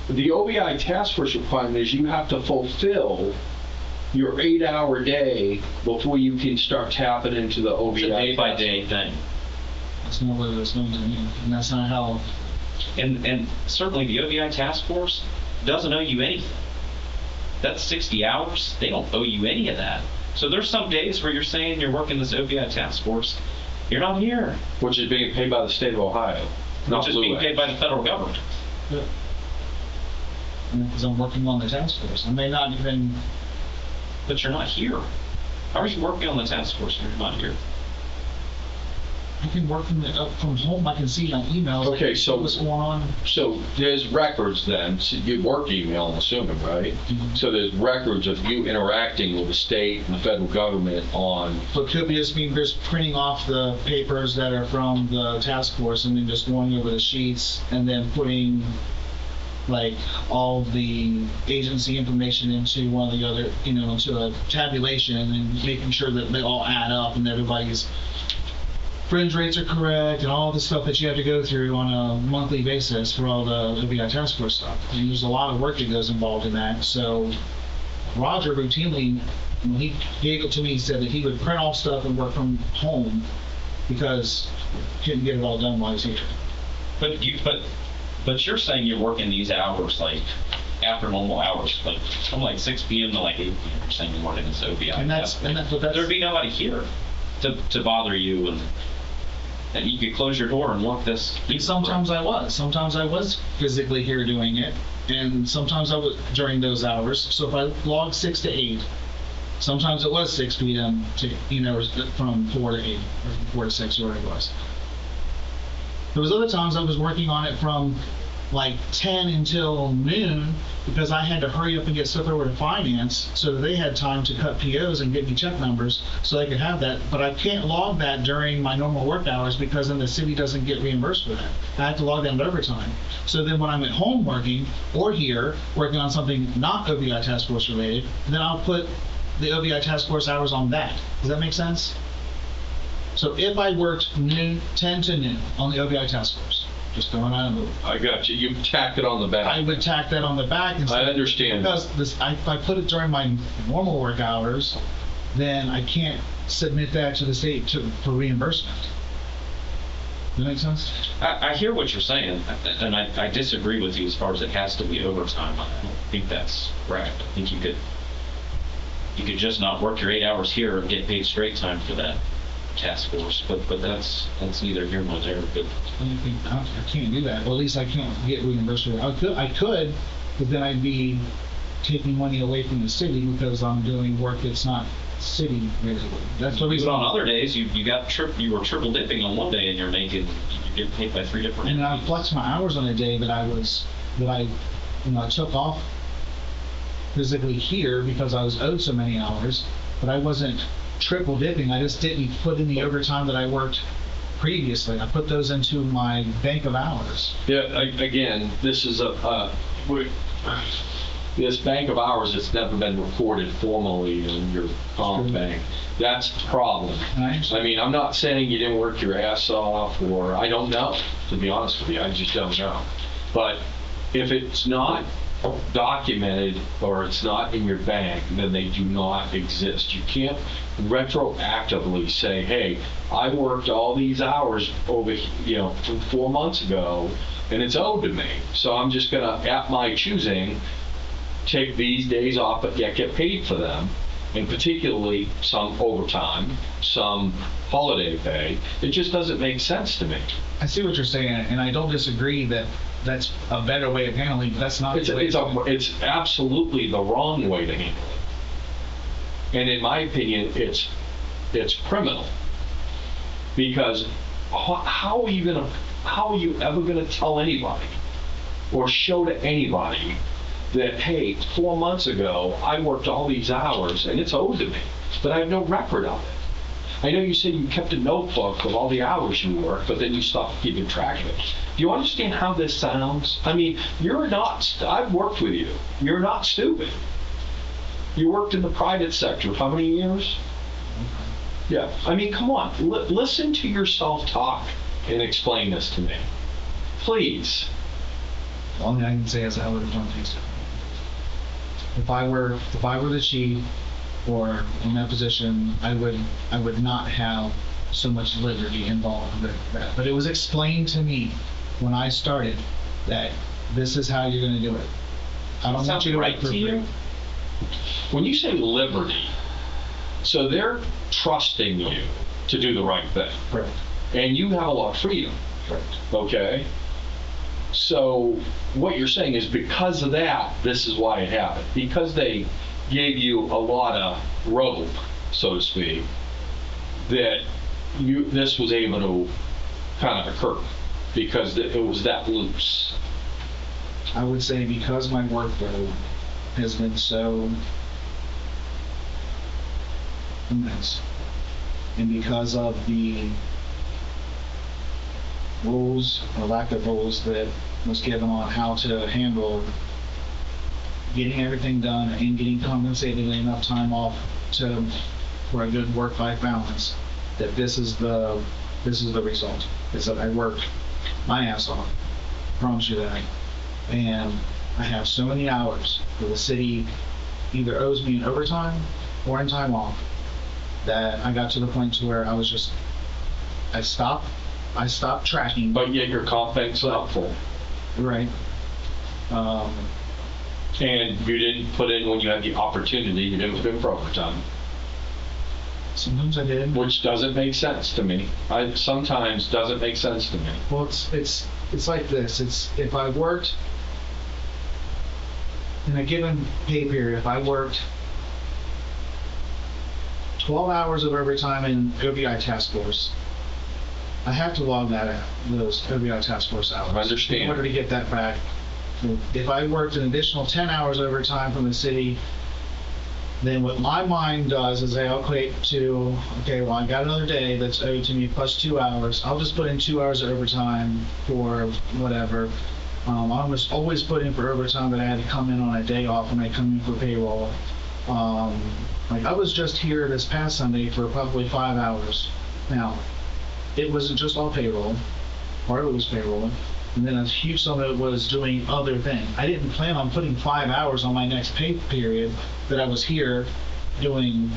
The OBI task force requirement is you have to fulfill your 8-hour day before you can start tapping into the OBI. It's a day-by-day thing. That's not what it was going to mean, and that's not how. And certainly the OBI task force doesn't owe you anything. That's 60 hours. They don't owe you any of that. So there's some days where you're saying you're working this OPI task force, you're not here, Which is being paid by the state of Ohio, not which is Blue being Ash. paid by the federal government. Because I'm working on the task force. I may not even, But you're not here. How are you working on the task force if you're not here? I can work from home. I can see my emails. Okay, so- what's going on. So there's records then, so you work email, I'm assuming, right? Mhm. So there's records of you interacting with the state and the federal government on, So it could be just me just printing off the papers that are from the task force and then just going over the sheets and then putting like all the agency information into one of the other, into a tabulation and then making sure that they all add up and everybody's fringe rates are correct and all the stuff that you have to go through on a monthly basis for all the OBI task force stuff. And there's a lot of work that goes involved in that. So Roger routinely, when he gave it to me, he said that he would print off stuff and work from home because he couldn't get it all done while he's here. But you're saying you're working these hours like after normal hours, like from like 6 p.m. to like 8 p.m. You're saying you're working this OPI. And that's There'd be nobody here to bother you, and you could close your door and lock this. Sometimes I was physically here doing it, and sometimes I was during those hours. So if I logged 6 to 8, sometimes it was 6 p.m. to from 4 to 8 or from 4 to 6 or whatever it was. There was other times I was working on it from like 10 until noon because I had to hurry up and get stuff over to finance so that they had time to cut POs and get me check numbers so they could have that. But I can't log that during my normal work hours because then the city doesn't get reimbursed for that. I have to log that at overtime. So then when I'm at home working or here working on something not OBI task force related, then I'll put the OBI task force hours on that. Does that make sense? So if I worked 10 to noon on the OBI task force, just throwing out a move, I got you, you tack it on the back. I would tack that on the back. And I understand. Because if I put it during my normal work hours, then I can't submit that to the state for reimbursement. Does that make sense? I hear what you're saying, and I disagree with you as far as it has to be overtime. I don't think that's correct. I think you could just not work your 8 hours here and get paid straight time for that task force, but that's neither here nor there. But I can't do that. Well, at least I can't get reimbursed for it. I could, but then I'd be taking money away from the city because I'm doing work that's not city related. That's the reason. But on other days, you were triple dipping on one day, and you're getting paid by 3 different. And I flexed my hours on a day that I took off physically here because I was owed so many hours, but I wasn't triple dipping. I just didn't put in the overtime that I worked previously. I put those into my bank of hours. Yeah, again, this is this bank of hours that's never been recorded formally in your comp bank. That's the problem. I mean, I'm not saying you didn't work your ass off, or I don't know, to be honest with you. I just don't know. But if it's not documented or it's not in your bank, then they do not exist. You can't retroactively say, hey, I worked all these hours over, from 4 months ago and it's owed to me. So I'm just gonna, at my choosing, take these days off but yet get paid for them, and particularly some overtime, some holiday pay. It just doesn't make sense to me. I see what you're saying, and I don't disagree that that's a better way of handling it. That's not the way It's absolutely the wrong way to handle it. And in my opinion, it's criminal. Because how are you ever gonna tell anybody or show to anybody that, hey, 4 months ago, I worked all these hours and it's owed to me, but I have no record of it. I know you said you kept a notebook of all the hours you worked, but then you stopped keeping track of it. Do you understand how this sounds? I mean, I've worked with you. You're not stupid. You worked in the private sector for how many years? Yeah, I mean, come on, listen to yourself talk and explain this to me. Please. The only thing I can say is I would have done things differently. If I were the chief or in that position, I would not have so much liberty involved with that. But it was explained to me when I started that this is how you're going to do it. I don't want you to right to you. When you say liberty, So they're trusting you to do the right thing. Correct. And you have a lot of freedom. Correct. Okay? So what you're saying is because of that, this is why it happened. Because they gave you a lot of rope, so to speak, that this was able to kind of occur because it was that loose. I would say because my workload has been so immense, and because of the rules or lack of rules that was given on how to handle getting everything done and getting compensated enough time off for a good work-life balance, that this is the result. Is that I worked my ass off. I promise you that. And I have so many hours where the city either owes me in overtime or in time off that I got to the point to where I stopped tracking. But yet your comp bank's not full. Right. And you didn't put in when you had the opportunity, you didn't put in for overtime. Sometimes I did. Which doesn't make sense to me. Sometimes doesn't make sense to me. Well, it's like this. It's if I worked in a given pay period, if I worked 12 hours of overtime in OBI task force, I have to log those OBI task force hours. I understand. In order to get that back. If I worked an additional 10 hours overtime from the city, then what my mind does is I equate to, okay, well, I got another day that's owed to me plus 2 hours. I'll just put in 2 hours of overtime for whatever. I almost always put in for overtime that I had to come in on a day off when I come in for payroll. Like I was just here this past Sunday for probably 5 hours. Now, it wasn't just all payroll. Part of it was payroll. And then a huge sum of it was doing other things. I didn't plan on putting 5 hours on my next pay period that I was here doing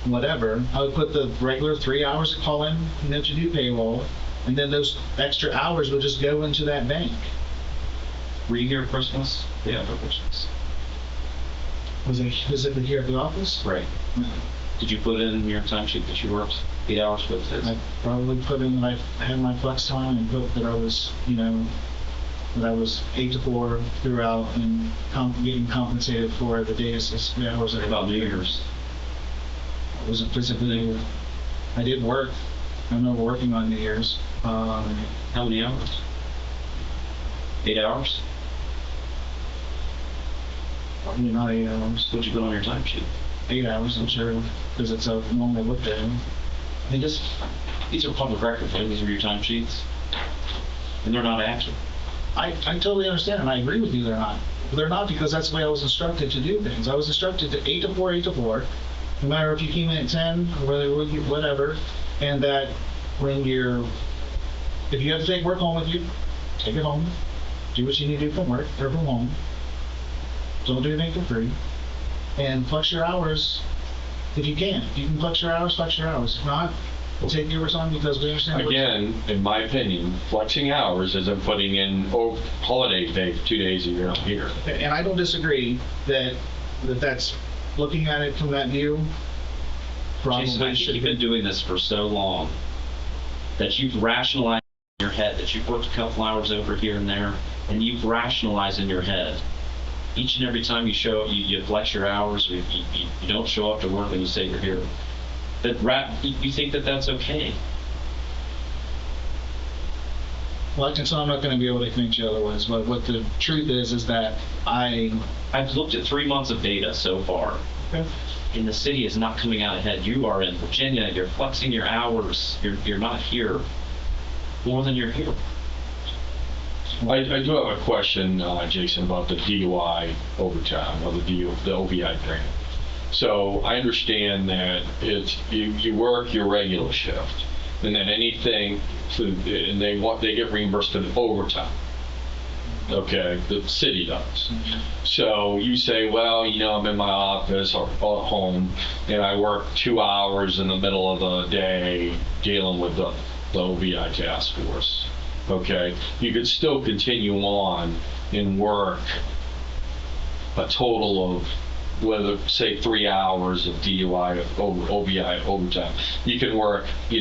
whatever. I would put the regular 3 hours to call in and then to do payroll. And then those extra hours would just go into that bank. Were you here for Christmas? Yeah, for Christmas. Was it physically here at the office? Right. No. Did you put in your timesheet that you worked 8 hours with it? I probably put in that I had my flex time and put that I was, that I was 8 to 4 throughout and getting compensated for the days, the hours that I About New Year's. I wasn't physically, I did work. I remember working on New Year's. How many hours? 8 hours? Probably not 8 hours. What'd you put on your timesheet? 8 hours, I'm sure, because it's a normally looked at. I mean, these are public records, right? These are your timesheets. And they're not active. I totally understand, and I agree with you, they're not. They're not because that's the way I was instructed to do things. I was instructed to 8 to 4, 8 to 4, no matter if you came in at 10 or whatever, and that if you have to take work home with you, take it home, do what you need to do from work or from home. Don't do anything for free. And flex your hours if you can. If you can flex your hours, flex your hours. If not, we'll take your overtime because we understand. Again, in my opinion, flexing hours isn't putting in holiday pay for 2 days a year here. And I don't disagree that's looking at it from that view. Jason, I think you've been doing this for so long that you've rationalized in your head that you've worked a couple hours over here and there, and you've rationalized in your head. Each and every time you show up, you flex your hours, you don't show up to work and you say you're here. You think that that's okay? Well, I can tell I'm not going to be able to convince you otherwise, but what the truth is that I've looked at 3 months of data so far. Okay. And the city is not coming out ahead. You are in Virginia, you're flexing your hours, you're not here more than you're here. I do have a question, Jason, about the DUI overtime or the OBI grant. So I understand that you work your regular shift, and then anything, and they get reimbursed for the overtime. Okay, the city does. So you say, well, I'm in my office or at home, and I work 2 hours in the middle of the day dealing with the OBI task force. Okay, you could still continue on and work a total of whether, say, 3 hours of DUI, OBI overtime, you can work, a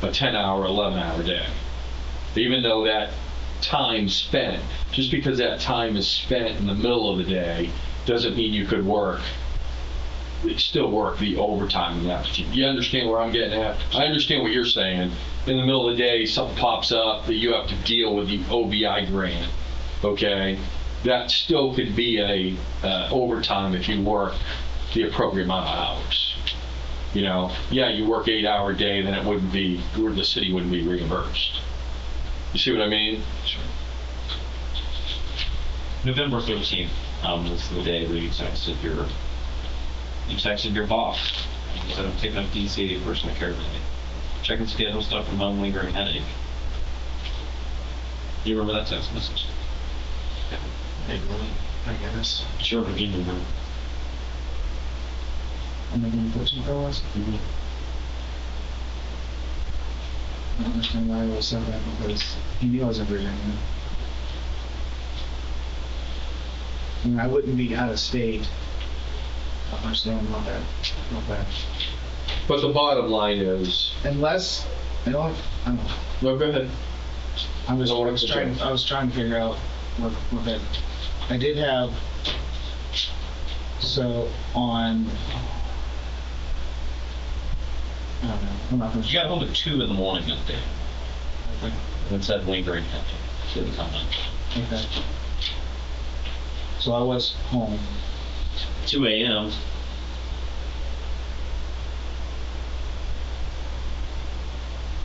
10-hour, 11-hour day. Even though that time spent, just because that time is spent in the middle of the day, doesn't mean you could still work the overtime in that particular. You understand where I'm getting at? I understand what you're saying. In the middle of the day, something pops up that you have to deal with the OBI grant, okay? That still could be a overtime if you work the appropriate amount of hours. Yeah, you work 8-hour day, then it wouldn't be, the city wouldn't be reimbursed. You see what I mean? Sure. November 13th was the day that you texted your boss. You said, I'm taking up DC personal care today. Checking schedule stuff from home, lingering headache. Do you remember that text message? I guess. Sure, Virginia. And then which number was? Mm-hmm. I don't understand why I was said that because he knew I was in Virginia. I mean, I wouldn't be out of state. I don't understand about that. But the bottom line is, Unless, I don't know. no, go ahead. I was No, what I'm I was trying to figure out what that. I did have. So on. I don't know. I'm not gonna. You got home at 2 in the morning that day. And it said lingering headache. Didn't come in. Okay. So I was home. 2 a.m.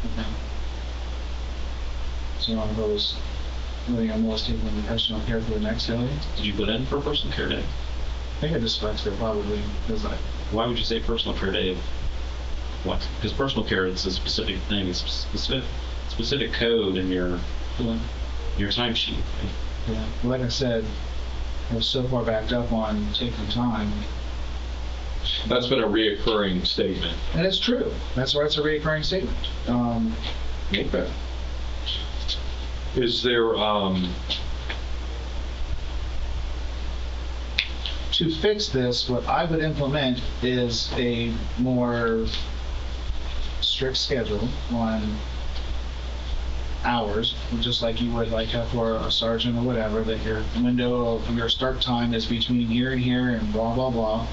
Okay. So I was really almost taking the personal care for the next day. Did you put in for personal care day? I think I just flexed it probably because Why would you say personal care day? What? Because personal care is a specific thing. It's specific code in your timesheet. Right? yeah, like I said, I was so far backed up on taking time. that's been a reoccurring statement. And it's true. That's why it's a recurring statement. Okay. Is there, To fix this, what I would implement is a more strict schedule on hours, just like you would like for a sergeant or whatever, that your window of your start time is between here and here and blah, blah, blah.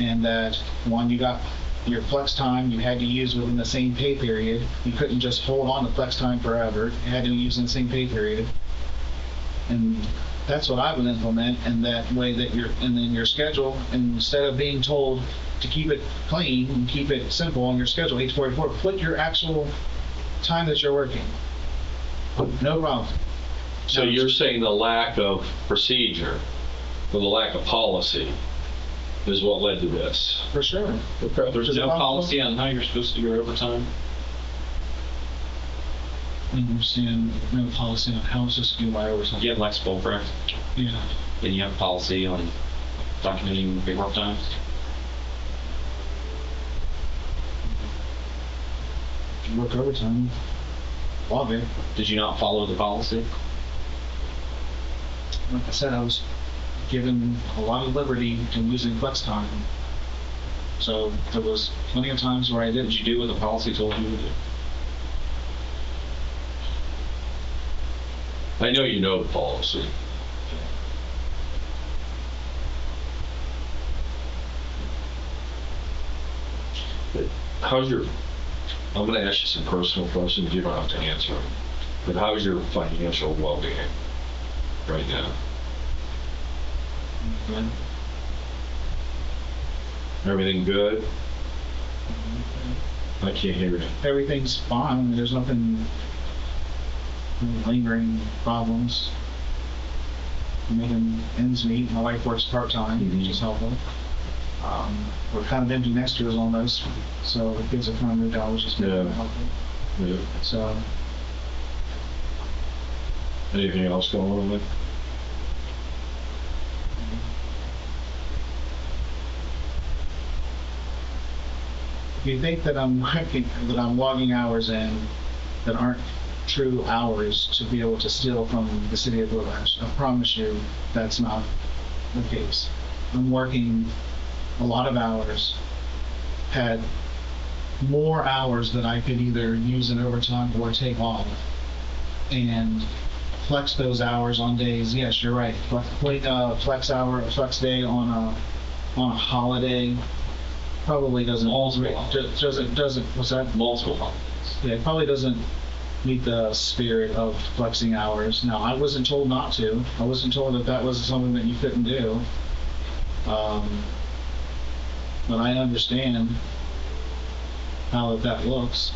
And that when you got your flex time, you had to use within the same pay period. You couldn't just hold on to flex time forever. You had to use in the same pay period. And that's what I would implement, and that way that and then your schedule, instead of being told to keep it clean and keep it simple on your schedule, 844, put your actual time that you're working. No problem. so you're saying the lack of procedure, or the lack of policy, is what led to this? For sure. There's no policy on how you're supposed to do your overtime. I understand no policy on how it's supposed to do my overtime. You have flexible, correct? Yeah. And you have a policy on documenting big work times. If you work overtime, log it. Did you not follow the policy? Like I said, I was given a lot of liberty in using flex time. So there was plenty of times where I didn't. Did you do what the policy told you to do? I know you know the policy. But how's your, I'm going to ask you some personal questions, you don't have to answer them. But how's your financial well-being right now? Good. Everything good? I can't hear you. Everything's fine. There's nothing lingering problems. I'm making ends meet. My wife works part-time, which is helpful. We're kind of empty nesters almost, so the kids are kind of moved out, which is Yeah. helpful. Yeah. So Anything else going on with? if you think that I'm working, that I'm logging hours in that aren't true hours to be able to steal from the city of Blue Ash, I promise you that's not the case. I'm working a lot of hours, had more hours that I could either use in overtime or take off, and flex those hours on days. Yes, you're right. Flex day on a holiday probably doesn't. Doesn't. What's that? Multiple holidays. Yeah, it probably doesn't meet the spirit of flexing hours. Now, I wasn't told not to. I wasn't told that that was something that you couldn't do. But I understand how that looks.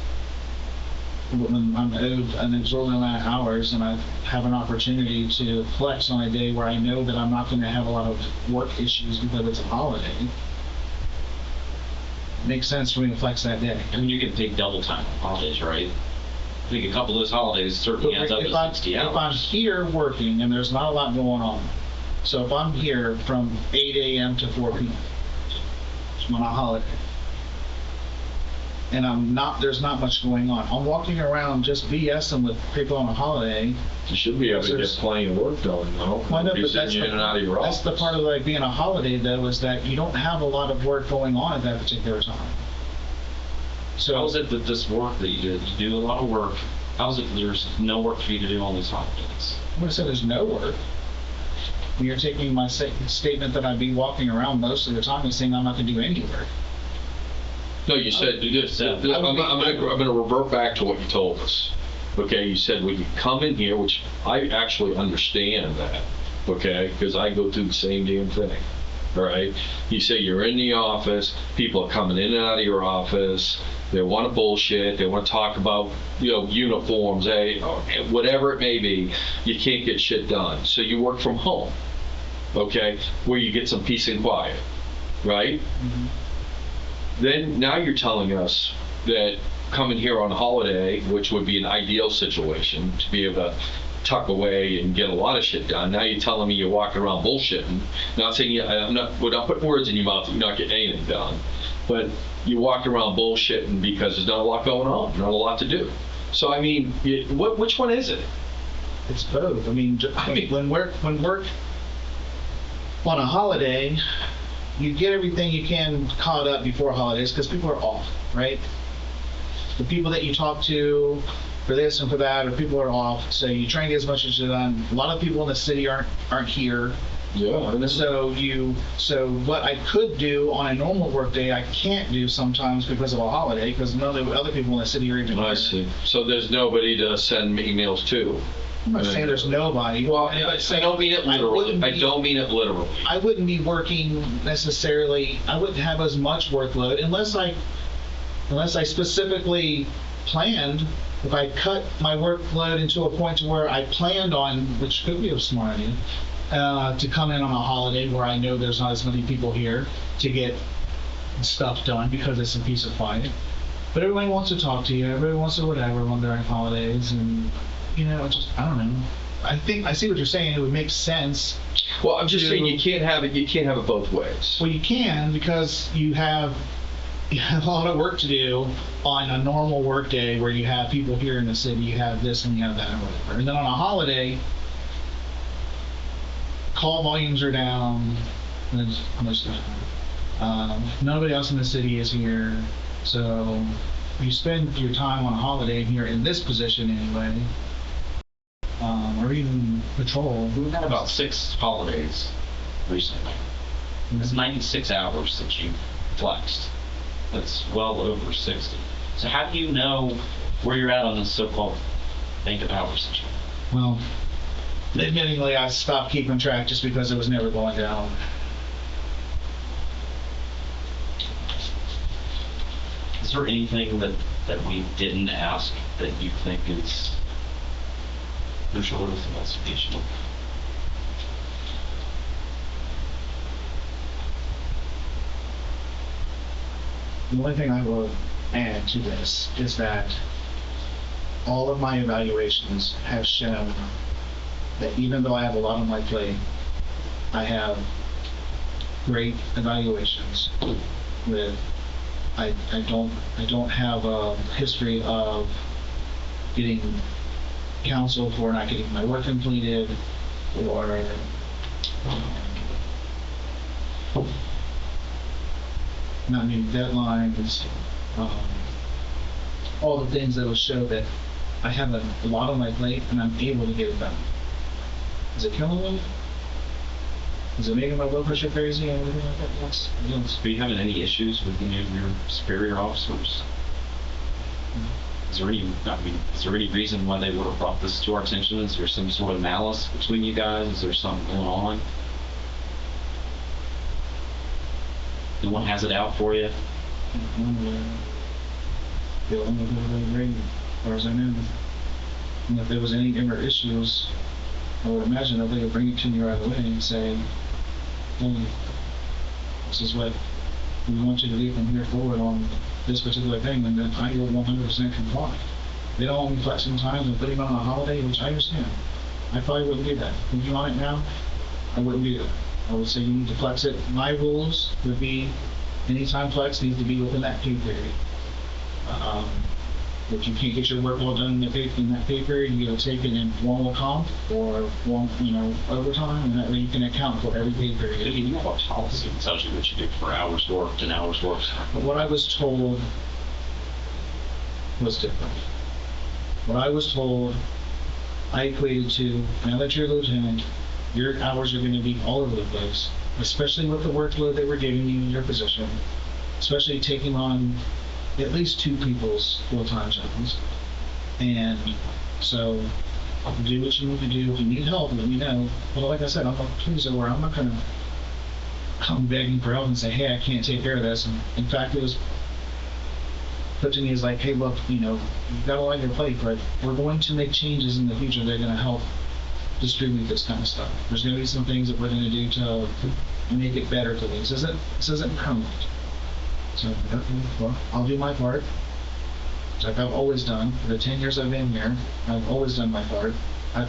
When I'm owed an exorbitant amount of hours and I have an opportunity to flex on a day where I know that I'm not going to have a lot of work issues because it's a holiday, it makes sense for me to flex that day. I mean, you can take double time on holidays, right? I think a couple of those holidays certainly adds up to 60 hours. If I'm here working and there's not a lot going on, so if I'm here from 8 a.m. to 4 p.m. on a holiday, and there's not much going on, I'm walking around just BSing with people on a holiday. You should be able to get plenty of work done, though. Well, no, but that's in and out of your office. the part of like being a holiday, though, is that you don't have a lot of work going on at that particular time. So How is it that this work that you did, you do a lot of work, how is it that there's no work for you to do on these holidays? I'm going to say there's no work. You're taking my statement that I'd be walking around most of the time and saying I'm not going to do any work. No, you said, I'm going to revert back to what you told us. Okay, you said we could come in here, which I actually understand that, okay, because I go through the same damn thing. All right, you say you're in the office, people are coming in and out of your office, they want to bullshit, they want to talk about, uniforms, whatever it may be, you can't get shit done. So you work from home, okay, where you get some peace and quiet, right? Mm-hmm. Then now you're telling us that coming here on holiday, which would be an ideal situation to be able to tuck away and get a lot of shit done. Now you're telling me you're walking around bullshitting. Not saying I'm not putting words in your mouth that you're not getting anything done, but you're walking around bullshitting because there's not a lot going on, not a lot to do. So I mean, which one is it? It's both. I mean, when work on a holiday, you get everything you can caught up before holidays because people are off, right? The people that you talk to for this and for that, or people are off, so you try and get as much as you done. A lot of people in the city aren't here. Yeah. So what I could do on a normal work day, I can't do sometimes because of a holiday, because none of the other people in the city are even here. I see. So there's nobody to send emails to. I'm not saying there's nobody. Well, I don't mean it literally. I don't mean it literally. I wouldn't be working necessarily. I wouldn't have as much workload unless I specifically planned. If I cut my workload into a point to where I planned on, which could be a smart idea, to come in on a holiday where I know there's not as many people here to get stuff done because it's a piece of quiet. But everybody wants to talk to you. Everybody wants to whatever when they're on holidays, and I don't know. I think I see what you're saying. It would make sense. Well, I'm just saying you can't have it. You can't have it both ways. Well, you can, because you have a lot of work to do on a normal work day where you have people here in the city. You have this and you have that and whatever. And then on a holiday, call volumes are down. Nobody else in the city is here, so you spend your time on a holiday here in this position anyway, or even patrol. We've had about 6 holidays recently. That's 96 hours that you flexed. That's well over 60. So how do you know where you're at on this so-called bank of hours that you have? Well, admittingly, I stopped keeping track just because it was never going down. Is there anything that we didn't ask that you think is crucial to this investigation? The only thing I will add to this is that all of my evaluations have shown that even though I have a lot on my plate, I have great evaluations with I don't have a history of getting counsel for not getting my work completed, or not meeting deadlines, um, all the things that will show that I have a lot on my plate and I'm able to get it done. Is it killing me? Is it making my blood pressure crazy and everything like that? Yes. Yes. Are you having any issues with any of your superior officers? Is there any reason why they would have brought this to our attention? Is there some sort of malice between you guys? Is there something going on? No one has it out for you? The only great, as far as I know. And if there was any ever issues, I would imagine that they would bring it to me right away and say, hey, this is what we want you to do from here forward on this particular thing, and then I will 100% comply. They don't want me flexing time and putting on a holiday, which I understand. I probably wouldn't do that. If you on it now, I wouldn't do that. I would say you need to flex it. My rules would be anytime flex needs to be within that pay period. If you can't get your work well done in that pay period, you gotta take it in normal comp or overtime, and that way you can account for every pay period. You have a policy that tells you what you do for hours worked and hours worked. But what I was told was different. What I was told, I equated to, now that you're a lieutenant, your hours are gonna be all over the place, especially with the workload they were giving you in your position, especially taking on at least 2 people's full-time jobs. And so do what you need to do. If you need help, let me know. But like I said, I'm a pleaser where I'm not gonna come begging for help and say, hey, I can't take care of this. And in fact, it was put to me as like, hey, look, you've got a lot on your plate, but we're going to make changes in the future that are gonna help distribute this kind of stuff. There's gonna be some things that we're gonna do to make it better for these. This isn't permanent. So, well, I'll do my part, like I've always done. For the 10 years I've been here, I've always done my part. I've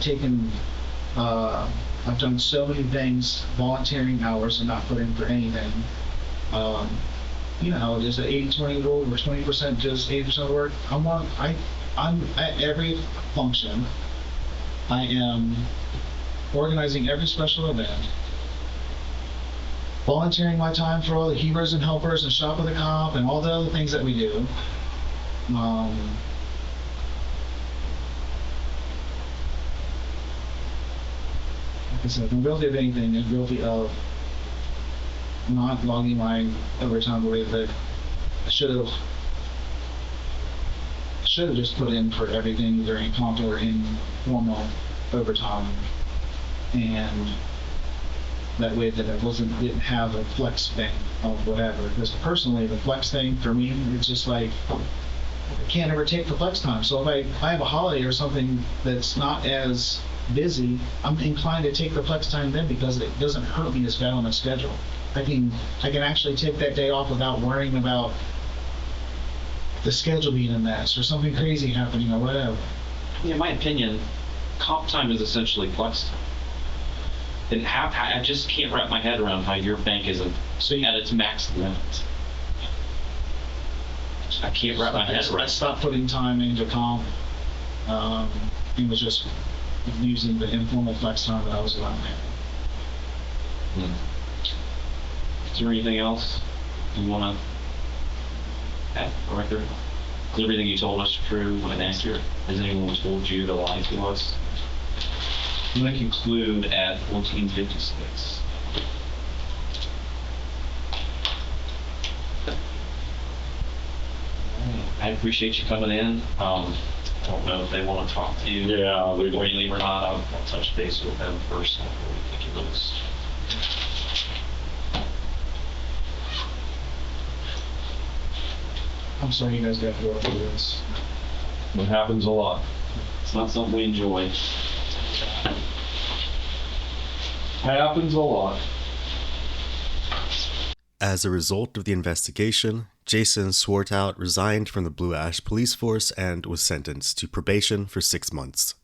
done so many things, volunteering hours and not put in for anything. You know how it is, an 80-20 rule, where 20% just 80% of work. I'm at every function. I am organizing every special event, volunteering my time for all the heroes and helpers and shop with the cop and all the other things that we do. Like I said, I'm guilty of anything. I'm guilty of not logging my overtime the way that I should have just put in for everything during comp or informal overtime, and that way that I didn't have a flex thing of whatever. Because personally, the flex thing for me, it's just like I can't ever take the flex time. So if I have a holiday or something that's not as busy, I'm inclined to take the flex time then because it doesn't hurt me as bad on my schedule. I can actually take that day off without worrying about the schedule being a mess or something crazy happening or whatever. In my opinion, comp time is essentially flex time. And I just can't wrap my head around how your bank isn't at its max limit. I can't wrap my head around it. I stopped putting time into comp. It was just using the informal flex time that I was allowed to have. Is there anything else you want to add for record? Is everything you told us true and accurate? Has anyone told you to lie to us? I'm going to conclude at 14:56. I appreciate you coming in. I don't know if they want to talk to you before you leave or not. I'll touch base with them first before we take you loose. I'm sorry you guys got to go through this. It happens a lot. It's not something we enjoy. Happens a lot. As a result of the investigation, Jason Swartout resigned from the Blue Ash police force and was sentenced to probation for 6 months.